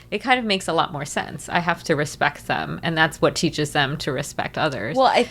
it kind of makes a lot more sense. I have to respect them, and that's what teaches them to respect others. Well, and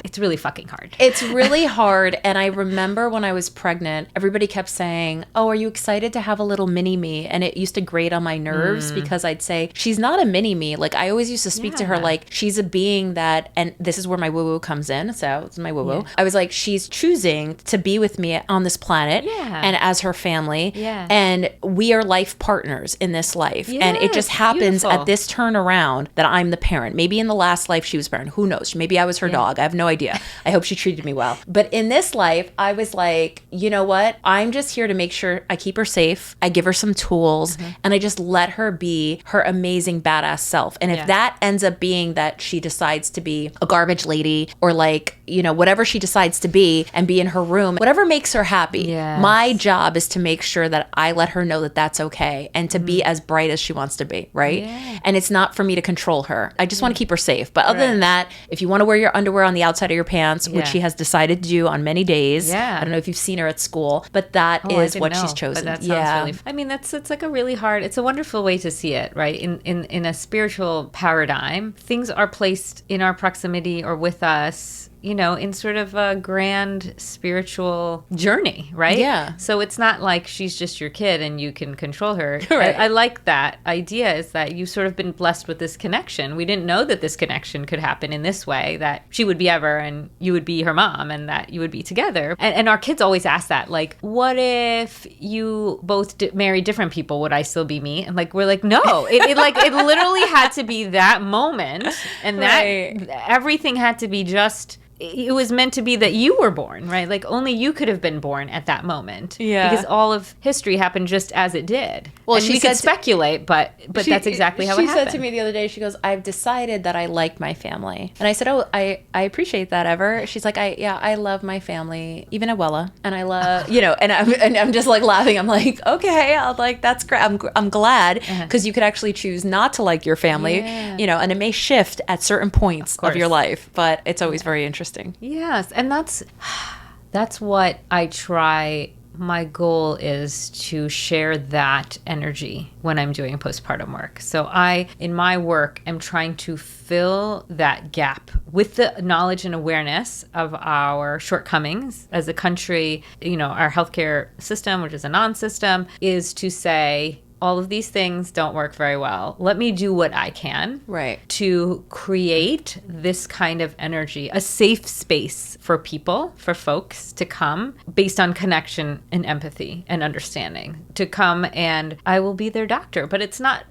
it's really fucking hard. It's really hard, and I remember when I was pregnant, everybody kept saying, oh, are you excited to have a little mini-me? And it used to grate on my nerves because I'd say, she's not a mini-me. Like, I always used to speak to her like, she's a being that, and this is where my woo-woo comes in, so it's my woo-woo. I was like, she's choosing to be with me on this planet and as her family, and we are life partners in this life. life. And it just happens at this turnaround that I'm the parent. Maybe in the last life she was a parent. Who knows? Maybe I was her dog. I have no idea. I hope she treated me well. But in this life, I was like, you know what? I'm just here to make sure I keep her safe. I give her some tools and I just let her be her amazing badass self. And if that ends up being that she decides to be a garbage lady or like, you know, whatever she decides to be and be in her room, whatever makes her happy. Yes. My job is to make sure that I let her know that that's okay and to be as bright as she wants to be, right? Yeah. And it's not for me to control her. I just want to keep her safe. But other than that, if you want to wear your underwear on the outside of your pants, which she has decided to do on many days, I don't know if you've seen her at school, but that is what she's chosen. But that sounds really, I mean, it's like a really hard, it's a wonderful way to see it, right? In a spiritual paradigm, things are placed in our proximity or with us, you know, in sort of a grand spiritual journey, right? Yeah. So it's not like she's just your kid and you can control her. Right. I like that idea, is that you've sort of been blessed with this connection. We didn't know that this connection could happen in this way, that she would be Ever and you would be her mom and that you would be together. And our kids always ask that, like, what if you both married different people? Would I still be me? And like, we're like, no, it literally had to be that moment, and that everything had to be just, it was meant to be that you were born, right? Like only you could have been born at that moment. Yeah. Because all of history happened just as it did. Well, and she could speculate, but that's exactly how it happened. She said to me the other day, she goes, I've decided that I like my family. And I said, oh, I appreciate that, Ever. She's like, I love my family, even Abuela. And I love, you know, and I'm just like laughing. I'm like, okay, I'm like, that's great. I'm glad, because you could actually choose not to like your family, you know, and it may shift at certain points of your life, but it's always very interesting. Yes, and that's what I try. My goal is to share that energy when I'm doing postpartum work. So in my work, am trying to fill that gap with the knowledge and awareness of our shortcomings as a country. You know, our healthcare system, which is a non-system, is to say, all of these things don't work very well. Let me do what I can to create this kind of energy, a safe space for people, for folks to come based on connection and empathy and understanding, to come, and I will be their doctor. But it's not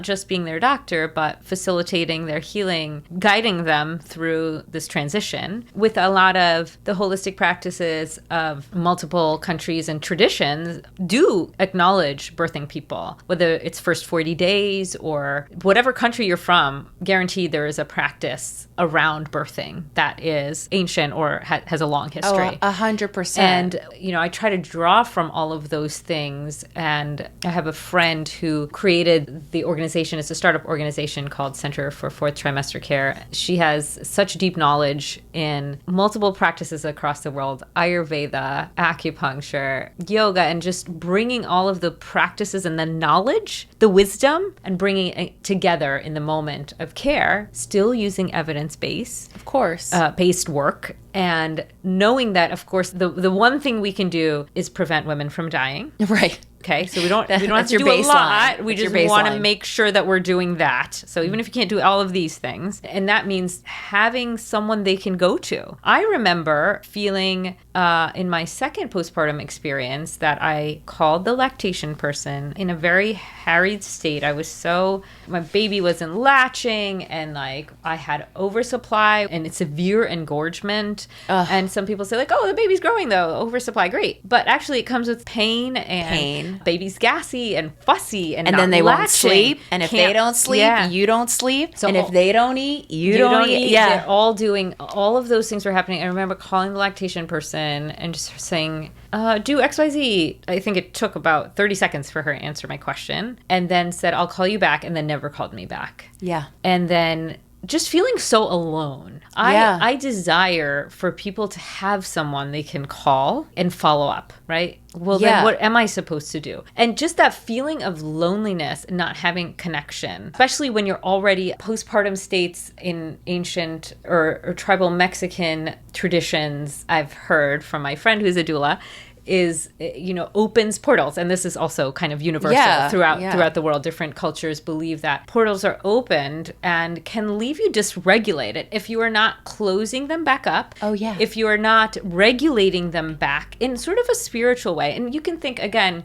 just being their doctor, but facilitating their healing, guiding them through this transition with a lot of the holistic practices of multiple countries and traditions do acknowledge birthing people. Whether it's first 40 days or whatever country you're from, guaranteed there is a practice around birthing that is ancient or has a long history. 100%. And, you know, I try to draw from all of those things. And I have a friend who created the organization. It's a startup organization called Center for Fourth Trimester Care. She has such deep knowledge in multiple practices across the world, Ayurveda, acupuncture, yoga, and just bringing all of the practices and the knowledge, the wisdom, and bringing it together in the moment of care, still using evidence-based, of course, based work, and knowing that, of course, the one thing we can do is prevent women from dying. Right. Okay, so we don't have to do a lot. We just want to make sure that we're doing that. So even if you can't do all of these things, and that means having someone they can go to. I remember feeling in my second postpartum experience that I called the lactation person in a very harried state. My baby wasn't latching, and like I had oversupply and severe engorgement. And some people say like, oh, the baby's growing though, oversupply, great. But actually it comes with pain. Baby's gassy and fussy and then they latching. Won't sleep, and if they don't sleep, you don't sleep, and if they don't eat, you don't eat. They're all doing, all of those things were happening. I remember calling the lactation person and just saying, do XYZ. I think it took about 30 seconds for her to answer my question, and then said, I'll call you back, and then never called me back. Yeah. And then just feeling so alone. I desire for people to have someone they can call and follow up, right? Well, then what am I supposed to do? And just that feeling of loneliness and not having connection, especially when you're already postpartum states in ancient or tribal Mexican traditions, I've heard from my friend who's a doula, is, opens portals. And this is also kind of universal throughout the world. Different cultures believe that portals are opened and can leave you dysregulated if you are not closing them back up. Oh, yeah. If you are not regulating them back in sort of a spiritual way. And you can think, again,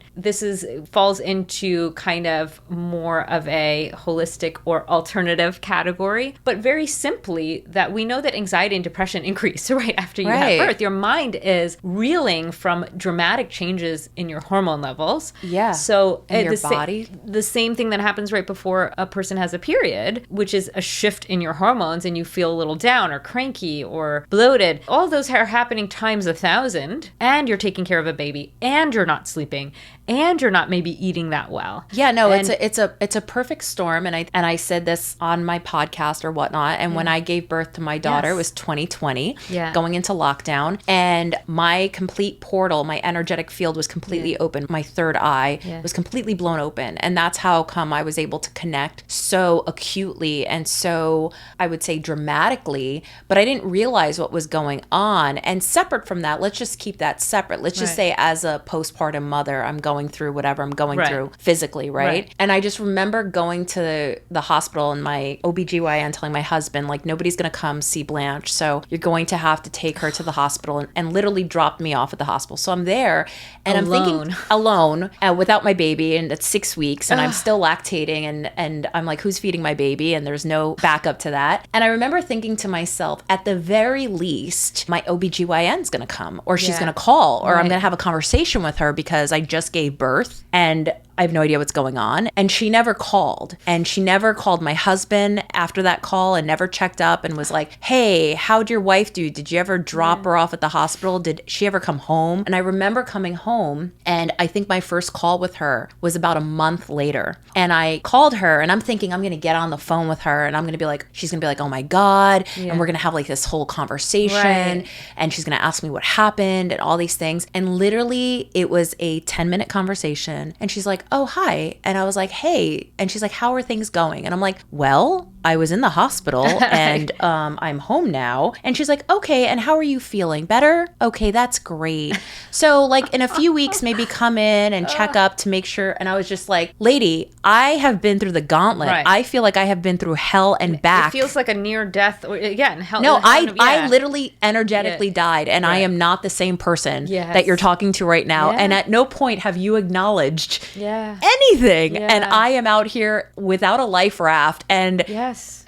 falls into kind of more of a holistic or alternative category. But very simply, that we know that anxiety and depression increase right after you have birth. Your mind is reeling from dramatic changes in your hormone levels. Yeah. So in your body. The same thing that happens right before a person has a period, which is a shift in your hormones, and you feel a little down or cranky or bloated. All those are happening times 1,000, and you're taking care of a baby, and you're not sleeping, and you're not maybe eating that well. Yeah, no, it's a perfect storm. And I said this on my podcast or whatnot. And when I gave birth to my daughter, it was 2020, going into lockdown. And my complete portal, my energetic field was completely open. My third eye was completely blown open. And that's how come I was able to connect so acutely and so, I would say, dramatically. But I didn't realize what was going on. And separate from that, let's just keep that separate. Let's just say as a postpartum mother, I'm going through whatever I'm going through physically, right? And I just remember going to the hospital and my OBGYN telling my husband, like, nobody's going to come see Blanche, so you're going to have to take her to the hospital, and literally dropped me off at the hospital. So I'm there and I'm thinking alone without my baby, and it's 6 weeks and I'm still lactating, and I'm like, who's feeding my baby? And there's no backup to that. And I remember thinking to myself, at the very least, my OBGYN's going to come, or she's going to call, or I'm going to have a conversation with her because I just gave birth and I have no idea what's going on. And she never called. And she never called my husband after that call, and never checked up and was like, hey, how'd your wife do? Did you ever drop her off at the hospital? Did she ever come home? And I remember coming home, and I think my first call with her was about a month later. And I called her, and I'm thinking I'm going to get on the phone with her, and I'm going to be like, she's going to be like, oh my God. And we're going to have like this whole conversation. And she's going to ask me what happened and all these things. And literally it was a 10-minute conversation. And she's like, oh, hi. And I was like, hey. And she's like, how are things going? And I'm like, well, I was in the hospital and I'm home now. And she's like, okay, and how are you feeling? Better? Okay, that's great. So like in a few weeks, maybe come in and check up to make sure. And I was just like, lady, I have been through the gauntlet. I feel like I have been through hell and back. It feels like a near death. Again, hell. No, I literally energetically died, and I am not the same person that you're talking to right now. And at no point have you acknowledged anything. And I am out here without a life raft. And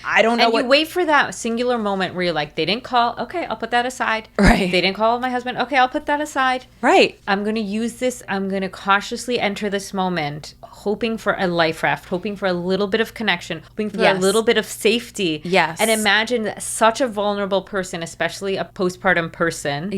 I don't know. And you wait for that singular moment where you're like, they didn't call. Okay, I'll put that aside. Right. They didn't call my husband. Okay, I'll put that aside. Right. I'm going to use this. I'm going to cautiously enter this moment, hoping for a life raft, hoping for a little bit of connection, hoping for a little bit of safety. Yes. And imagine such a vulnerable person, especially a postpartum person,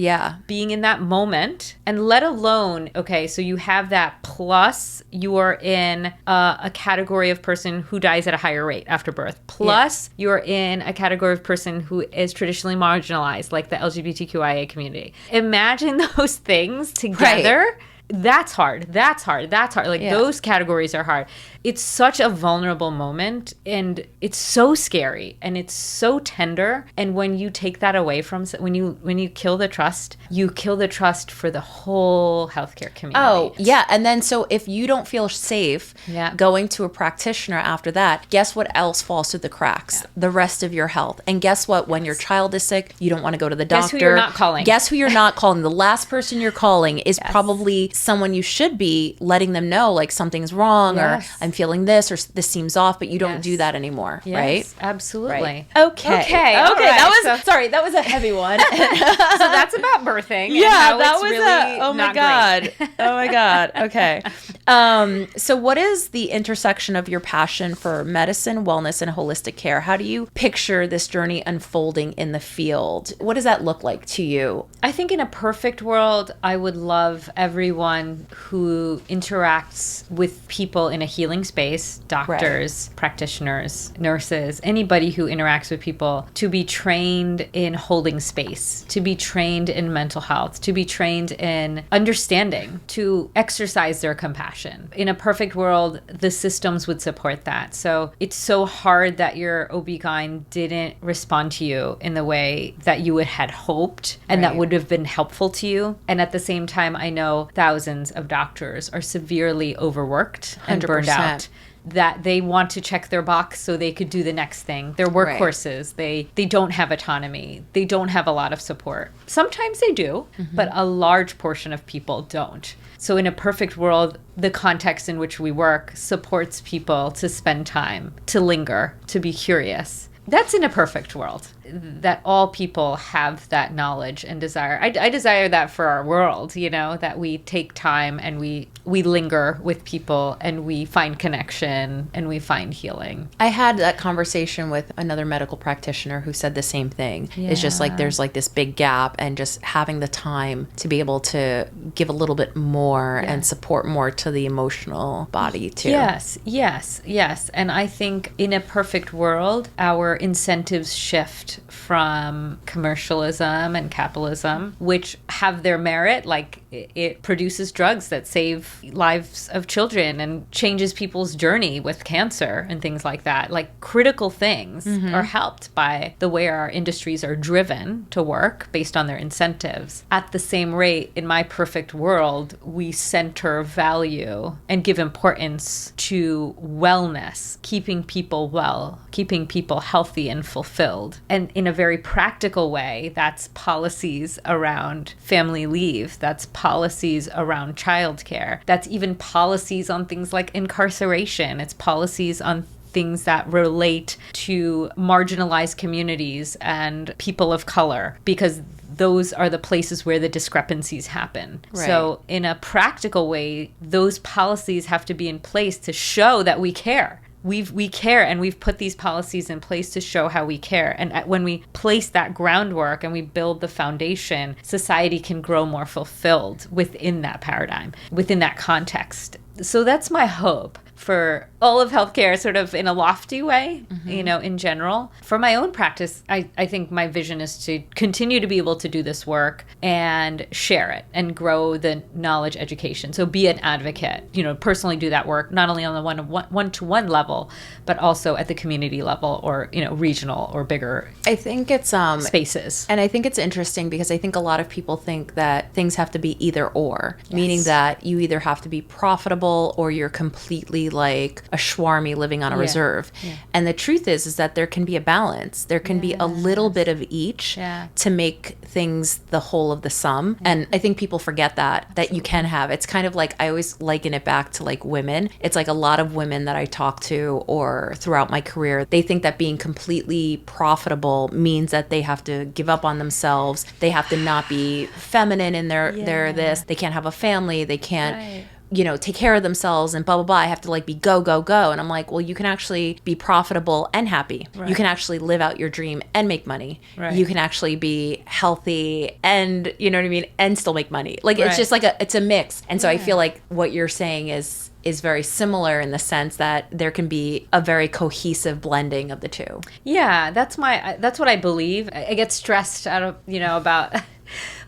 being in that moment. And let alone, okay, so you have that, plus you are in a category of person who dies at a higher rate after birth. Plus you're in a category of person who is traditionally marginalized, like the LGBTQIA community. Imagine those things together. Right. That's hard. Like those categories are hard. It's such a vulnerable moment, and it's so scary, and it's so tender. And when you take that away from, when you kill the trust, you kill the trust for the whole healthcare community. Oh, yeah. And then so if you don't feel safe going to a practitioner after that, guess what else falls through the cracks? The rest of your health. And guess what? When your child is sick, you don't want to go to the doctor. Guess who you're not calling. Guess who you're not calling. The last person you're calling is probably someone you should be letting them know, like, something's wrong, or I'm feeling this, or this seems off, but you don't do that anymore, right? Absolutely. Right. Okay. Right. That was a heavy one. So that's about birthing. Yeah, that was really oh my God. Oh my God. Okay. So what is the intersection of your passion for medicine, wellness, and holistic care? How do you picture this journey unfolding in the field? What does that look like to you? I think in a perfect world, I would love everyone anyone who interacts with people in a healing space, doctors, practitioners, nurses, anybody who interacts with people, to be trained in holding space, to be trained in mental health, to be trained in understanding, to exercise their compassion. In a perfect world, the systems would support that. So it's so hard that your OB-GYN didn't respond to you in the way that you had hoped and that would have been helpful to you. And at the same time, I know thousands of doctors are severely overworked and 100%. Burned out, that they want to check their box so they could do the next thing. They're workhorses. They don't have autonomy. They don't have a lot of support. Sometimes they do, but a large portion of people don't. So in a perfect world, the context in which we work supports people to spend time, to linger, to be curious. That's in a perfect world, that all people have that knowledge and desire. I desire that for our world, that we take time and we linger with people and we find connection and we find healing. I had that conversation with another medical practitioner who said the same thing. Yeah. It's just like there's like this big gap, and just having the time to be able to give a little bit more and support more to the emotional body too. Yes. And I think in a perfect world, our incentives shift from commercialism and capitalism, which have their merit, like it produces drugs that save lives of children and changes people's journey with cancer and things like that. Like critical things are helped by the way our industries are driven to work based on their incentives. At the same rate, in my perfect world, we center value and give importance to wellness, keeping people well, keeping people healthy and fulfilled. And in a very practical way, that's policies around family leave, that's policies around childcare, that's even policies on things like incarceration, it's policies on things that relate to marginalized communities and people of color, because those are the places where the discrepancies happen. Right. So in a practical way, those policies have to be in place to show that we care. We care, and we've put these policies in place to show how we care. And when we place that groundwork and we build the foundation, society can grow more fulfilled within that paradigm, within that context. So that's my hope for all of healthcare, sort of in a lofty way, in general. For my own practice, I think my vision is to continue to be able to do this work and share it and grow the knowledge education. So be an advocate, personally do that work, not only on the one-to-one level, but also at the community level or, regional or bigger I think it's spaces. And I think it's interesting because I think a lot of people think that things have to be either or, meaning that you either have to be profitable or you're completely like a Schwarmy living on a reserve. Yeah. And the truth is that there can be a balance. There can be a little bit of each to make things the whole of the sum. And I think people forget that you can have. It's kind of like, I always liken it back to like women. It's like a lot of women that I talk to or throughout my career, they think that being completely profitable means that they have to give up on themselves. They have to not be feminine in their this. They can't have a family. They can't take care of themselves and blah, blah, blah. I have to like be go, go, go. And I'm like, well, you can actually be profitable and happy. Right. You can actually live out your dream and make money. Right. You can actually be healthy and, and still make money. Like, it's just like it's a mix. And so I feel like what you're saying is very similar in the sense that there can be a very cohesive blending of the two. Yeah, that's what I believe. I get stressed out of, about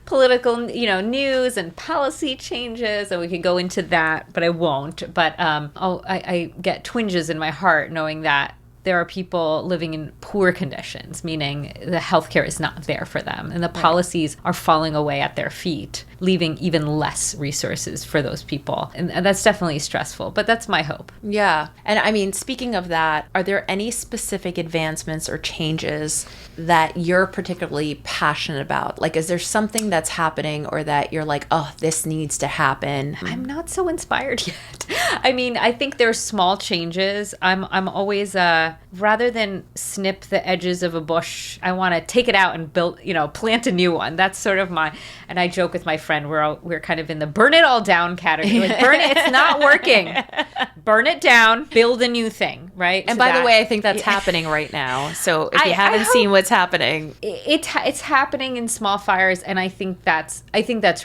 political, news and policy changes, and we could go into that, but I won't. But I get twinges in my heart knowing that there are people living in poor conditions, meaning the healthcare is not there for them, and the policies are falling away at their feet, leaving even less resources for those people. And that's definitely stressful, but that's my hope. Yeah. And I mean, speaking of that, are there any specific advancements or changes that you're particularly passionate about? Like, is there something that's happening or that you're like, oh, this needs to happen? I'm not so inspired yet. I mean, I think there's small changes. I'm always, rather than snip the edges of a bush, I want to take it out and build, plant a new one. That's sort of and I joke with my friend, we're kind of in the burn it all down category. Like, burn it, it's not working. Burn it down, build a new thing, right? And by the way, I think that's happening right now. So if you haven't seen what's happening, it's happening in small fires, and I think that's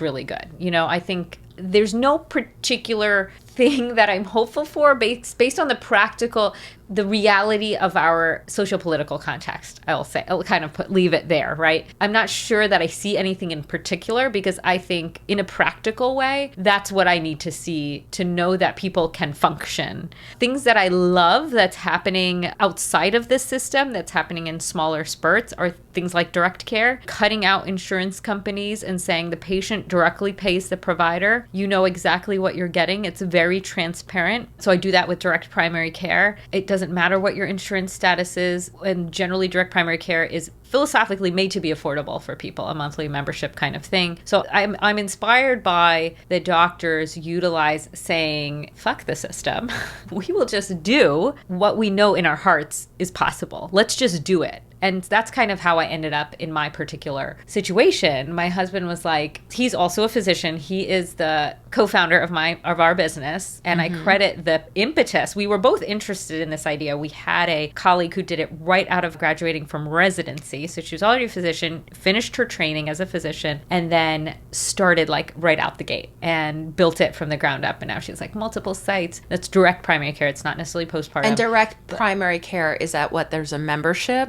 really good. I think there's no particular thing that I'm hopeful for based on the reality of our socio-political context. I'll kind of leave it there, right? I'm not sure that I see anything in particular, because I think in a practical way, that's what I need to see to know that people can function. Things that I love that's happening outside of this system, that's happening in smaller spurts, are things like direct care, cutting out insurance companies and saying the patient directly pays the provider. You know exactly what you're getting. It's very transparent. So I do that with direct primary care. It doesn't matter what your insurance status is, and generally direct primary care is philosophically made to be affordable for people, a monthly membership kind of thing. So I'm inspired by the doctors utilize saying, fuck the system. We will just do what we know in our hearts is possible. Let's just do it. And that's kind of how I ended up in my particular situation. My husband was like, he's also a physician. He is the co-founder of our business. And I credit the impetus. We were both interested in this idea. We had a colleague who did it right out of graduating from residency. So she was already a physician, finished her training as a physician, and then started like right out the gate and built it from the ground up. And now she's like multiple sites. That's direct primary care. It's not necessarily postpartum. And direct primary care, is that what? There's a membership?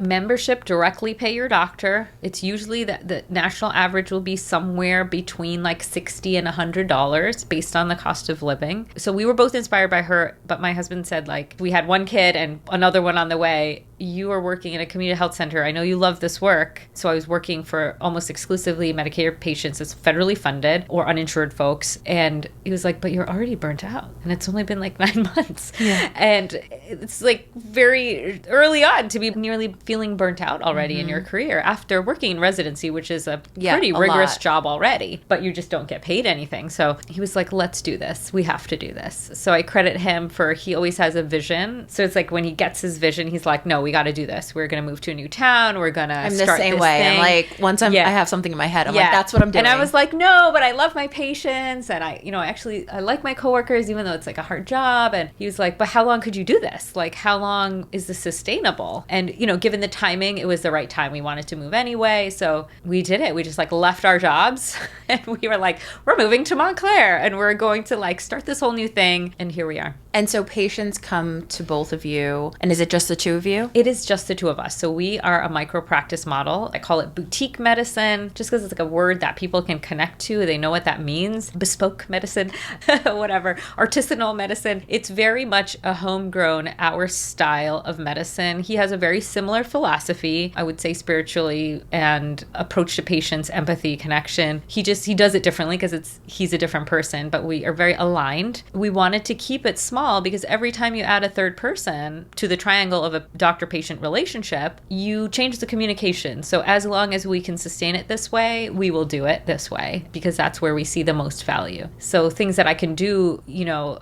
Directly pay your doctor. It's usually that the national average will be somewhere between like $60 and $100 based on the cost of living. So we were both inspired by her, but my husband said, like, we had one kid and another one on the way. You are working in a community health center. I know you love this work. So I was working for almost exclusively Medicare patients. It's federally funded or uninsured folks. And he was like, but you're already burnt out. And it's only been like 9 months. Yeah. And it's like very early on to be nearly feeling burnt out already in your career after working in residency, which is a pretty rigorous job already, but you just don't get paid anything. So he was like, let's do this. We have to do this. So I credit him for, he always has a vision. So it's like when he gets his vision, he's like, no, we got to do this. We're going to move to a new town. We're going to start this thing. I'm the same way. I'm like, once I have something in my head, I'm like, that's what I'm doing. And I was like, no, but I love my patients. And I like my coworkers, even though it's like a hard job. And he was like, but how long could you do this? Like, how long is this sustainable? And, given the timing, it was the right time. We wanted to move anyway. So we did it. We just like left our jobs and we were like, we're moving to Montclair and we're going to like start this whole new thing. And here we are. And so patients come to both of you. And is it just the two of you? It is just the two of us. So we are a micro practice model. I call it boutique medicine just because it's like a word that people can connect to. They know what that means. Bespoke medicine, whatever. Artisanal medicine. It's very much a homegrown, our style of medicine. He has a very similar philosophy, I would say spiritually, and approach to patients, empathy, connection. He does it differently because he's a different person, but we are very aligned. We wanted to keep it small because every time you add a third person to the triangle of a doctor-patient relationship, you change the communication. So as long as we can sustain it this way, we will do it this way because that's where we see the most value. So things that I can do,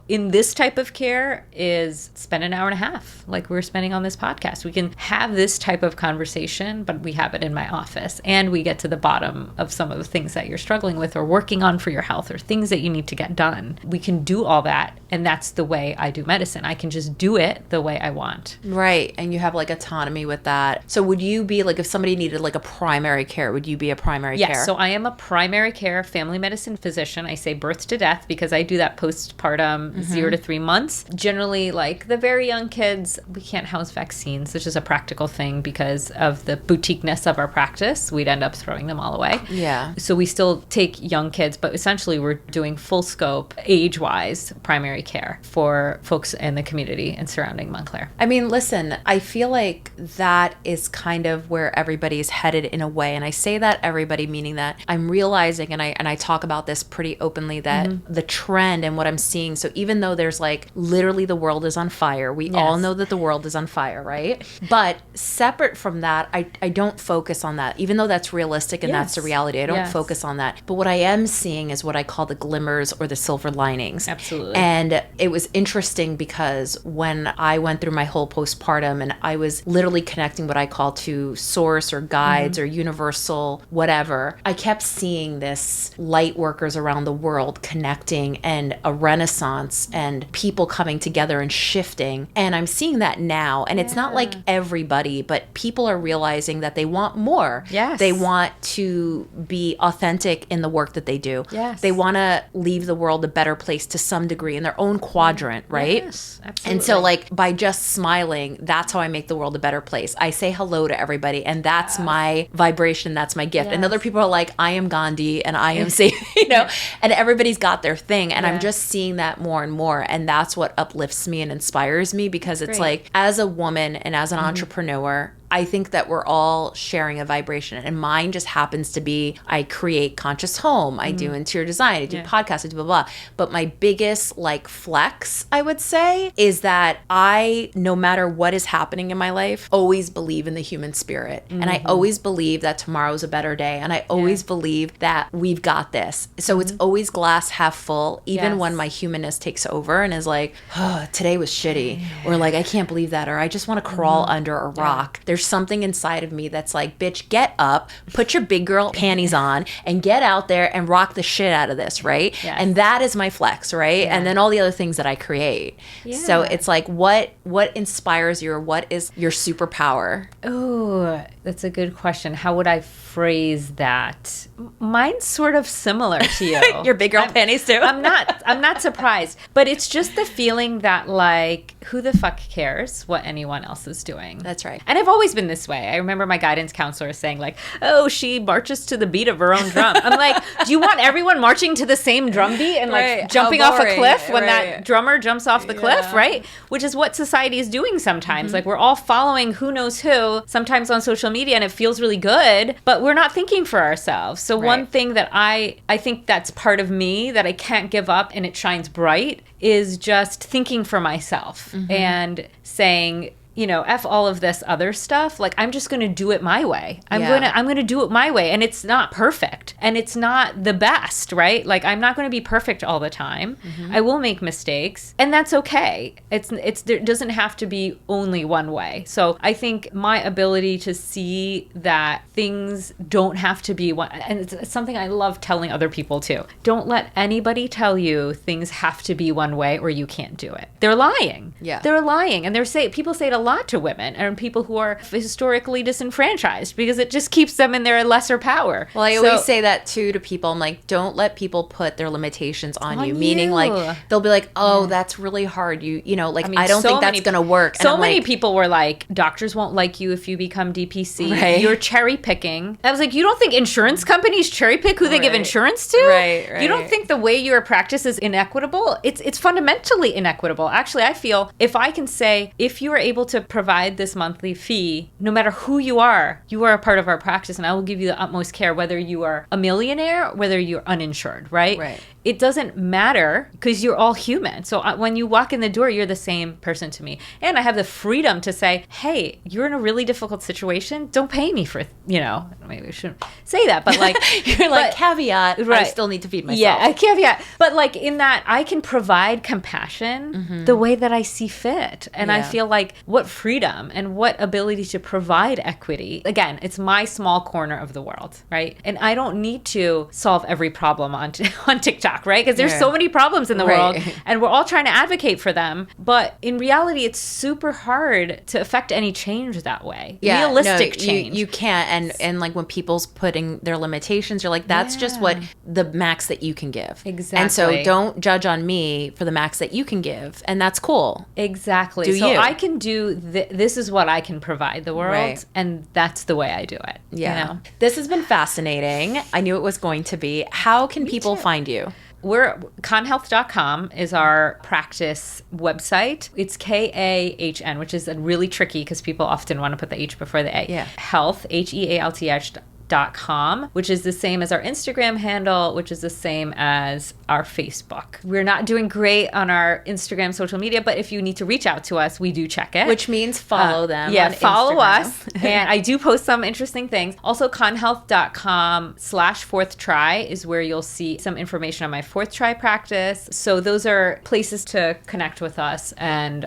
in this type of care is spend an hour and a half like we're spending on this podcast. We can have this type of conversation, but we have it in my office and we get to the bottom of some of the things that you're struggling with or working on for your health or things that you need to get done. We can do all that. And that's the way I do medicine. I can just do it the way I want. Right. And you have like autonomy with that. So would you be like, if somebody needed like a primary care, would you be a primary care? Yes. So I am a primary care family medicine physician. I say birth to death because I do that postpartum 0 to 3 months. Generally, like the very young kids, we can't house vaccines, which is a practical thing because of the boutiqueness of our practice. We'd end up throwing them all away. Yeah. So we still take young kids, but essentially we're doing full scope, age-wise, primary care for folks in the community and surrounding Montclair. I mean, listen, I feel like that is kind of where everybody's headed in a way. And I say that everybody, meaning that I'm realizing, and I talk about this pretty openly, that the trend and what I'm seeing. So even though there's like literally the world is on fire, we all know that the world is on fire, right? But separate from that, I don't focus on that, even though that's realistic and that's the reality. I don't focus on that. But what I am seeing is what I call the glimmers or the silver linings. Absolutely. And it was interesting because when I went through my whole postpartum and I was literally connecting what I call to source or guides or universal whatever, I kept seeing this light workers around the world connecting and a renaissance and people coming together and shifting. And I'm seeing that now. And it's not like everybody, but people are realizing that they want more. Yes. They want to be authentic in the work that they do. Yes. They want to leave the world a better place to some degree in their own quadrant, right? Yes, absolutely. And so like by just smiling, that's how I make the world a better place. I say hello to everybody, and that's my vibration, that's my gift. And other people are like, I am Gandhi and I am safe, you know, and everybody's got their thing. And I'm just seeing that more and more. And that's what uplifts me and inspires me, because it's like, as a woman and as an entrepreneur, I think that we're all sharing a vibration, and mine just happens to be, I create Conscious Home, I do interior design, I do podcasts, I do blah, blah. But my biggest like flex, I would say, is that I, no matter what is happening in my life, always believe in the human spirit. And I always believe that tomorrow's a better day. And I always believe that we've got this. So it's always glass half full, even when my humanness takes over and is like, oh, today was shitty. Or like, I can't believe that. Or I just want to crawl under a rock. There's something inside of me that's like, bitch, get up, put your big girl panties on, and get out there and rock the shit out of this, right? Yes. And that is my flex, right? And then all the other things that I create. So it's like, what inspires you, or what is your superpower? Oh, that's a good question. How would I phrase that? Mine's sort of similar to you. Your big girl panties too. I'm not surprised, but it's just the feeling that like, who the fuck cares what anyone else is doing? That's right. And I've always been this way. I remember my guidance counselor saying like, oh, she marches to the beat of her own drum. I'm like, do you want everyone marching to the same drum beat and like jumping off a cliff when that drummer jumps off the cliff, right? Which is what society is doing sometimes. Like, we're all following who knows who, sometimes on social media, and it feels really good, but we're not thinking for ourselves. So one thing that I think that's part of me that I can't give up, and it shines bright, is just thinking for myself and saying, you know, F all of this other stuff. Like, I'm just going to do it my way. I'm going to do it my way. And it's not perfect. And it's not the best, right? Like, I'm not going to be perfect all the time. I will make mistakes. And that's okay. There doesn't have to be only one way. So I think my ability to see that things don't have to be one, and it's something I love telling other people too. Don't let anybody tell you things have to be one way or you can't do it. They're lying. Yeah. They're lying. And people say it a lot to women and people who are historically disenfranchised, because it just keeps them in their lesser power. Well, I always say that too to people. I'm like, don't let people put their limitations on you. Meaning like, they'll be like, oh, that's really hard. You know, like, I don't think that's going to work. So many people were like, doctors won't like you if you become DPC. Right. You're cherry picking. I was like, you don't think insurance companies cherry pick who they give insurance to? Right. You don't think the way your practice is inequitable? It's fundamentally inequitable. Actually, I feel if I can say, if you are able to provide this monthly fee, no matter who you are a part of our practice, and I will give you the utmost care, whether you are a millionaire, whether you're uninsured, right? Right. It doesn't matter, because you're all human. So when you walk in the door, you're the same person to me. And I have the freedom to say, hey, you're in a really difficult situation. Don't pay me for, you know, maybe we shouldn't say that, but like, you're like, caveat, right. I still need to feed myself. Yeah, a caveat. But like, in that, I can provide compassion the way that I see fit. And I feel like what freedom and what ability to provide equity. Again, it's my small corner of the world, right? And I don't need to solve every problem on TikTok. Right? Because there's so many problems in the world, and we're all trying to advocate for them. But in reality, it's super hard to affect any change that way. Yeah, realistic change. You can't. And like, when people's putting their limitations, you're like, that's just what the max that you can give. Exactly. And so don't judge on me for the max that you can give. And that's cool. Exactly. So I can do, this is what I can provide the world. And that's the way I do it. Yeah. You know? This has been fascinating. I knew it was going to be. How can people find you? Kahnhealth.com is our practice website. It's KAHN, which is really tricky because people often want to put the H before the A. Yeah. Health, HEALTH conhealth.com, which is the same as our Instagram handle, which is the same as our Facebook. We're not doing great on our Instagram social media, but if you need to reach out to us, we do check it. Which means follow them. Yeah, follow Instagram. us. And I do post some interesting things. Also, conhealth.com/fourth try is where you'll see some information on my fourth try practice. So those are places to connect with us, and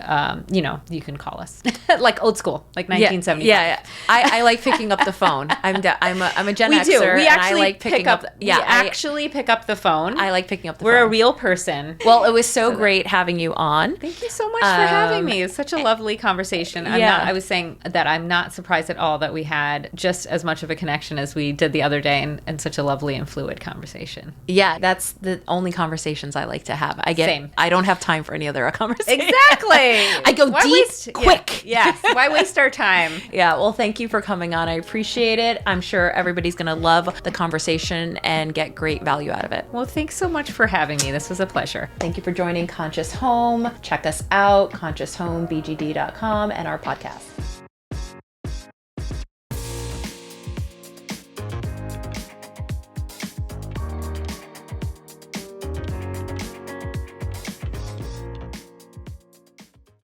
you can call us like old school, like 1975. Yeah. I like picking up the phone. I'm a Gen Xer. We and actually I like picking up. We actually pick up the phone. I like picking up the phone. phone. We're a real person. Well, it was so great having you on. Thank you so much for having me. It's such a lovely conversation. I was saying that I'm not surprised at all that we had just as much of a connection as we did the other day, and such a lovely and fluid conversation. Yeah, that's the only conversations I like to have. Same. I don't have time for any other conversation. Exactly. I go quick. Yes. Why waste our time? Yeah. Well, thank you for coming on. I appreciate it. I'm sure everybody's going to love the conversation and get great value out of it. Well, thanks so much for having me. This was a pleasure. Thank you for joining Conscious Home. Check us out, conscioushomebgd.com, and our podcast.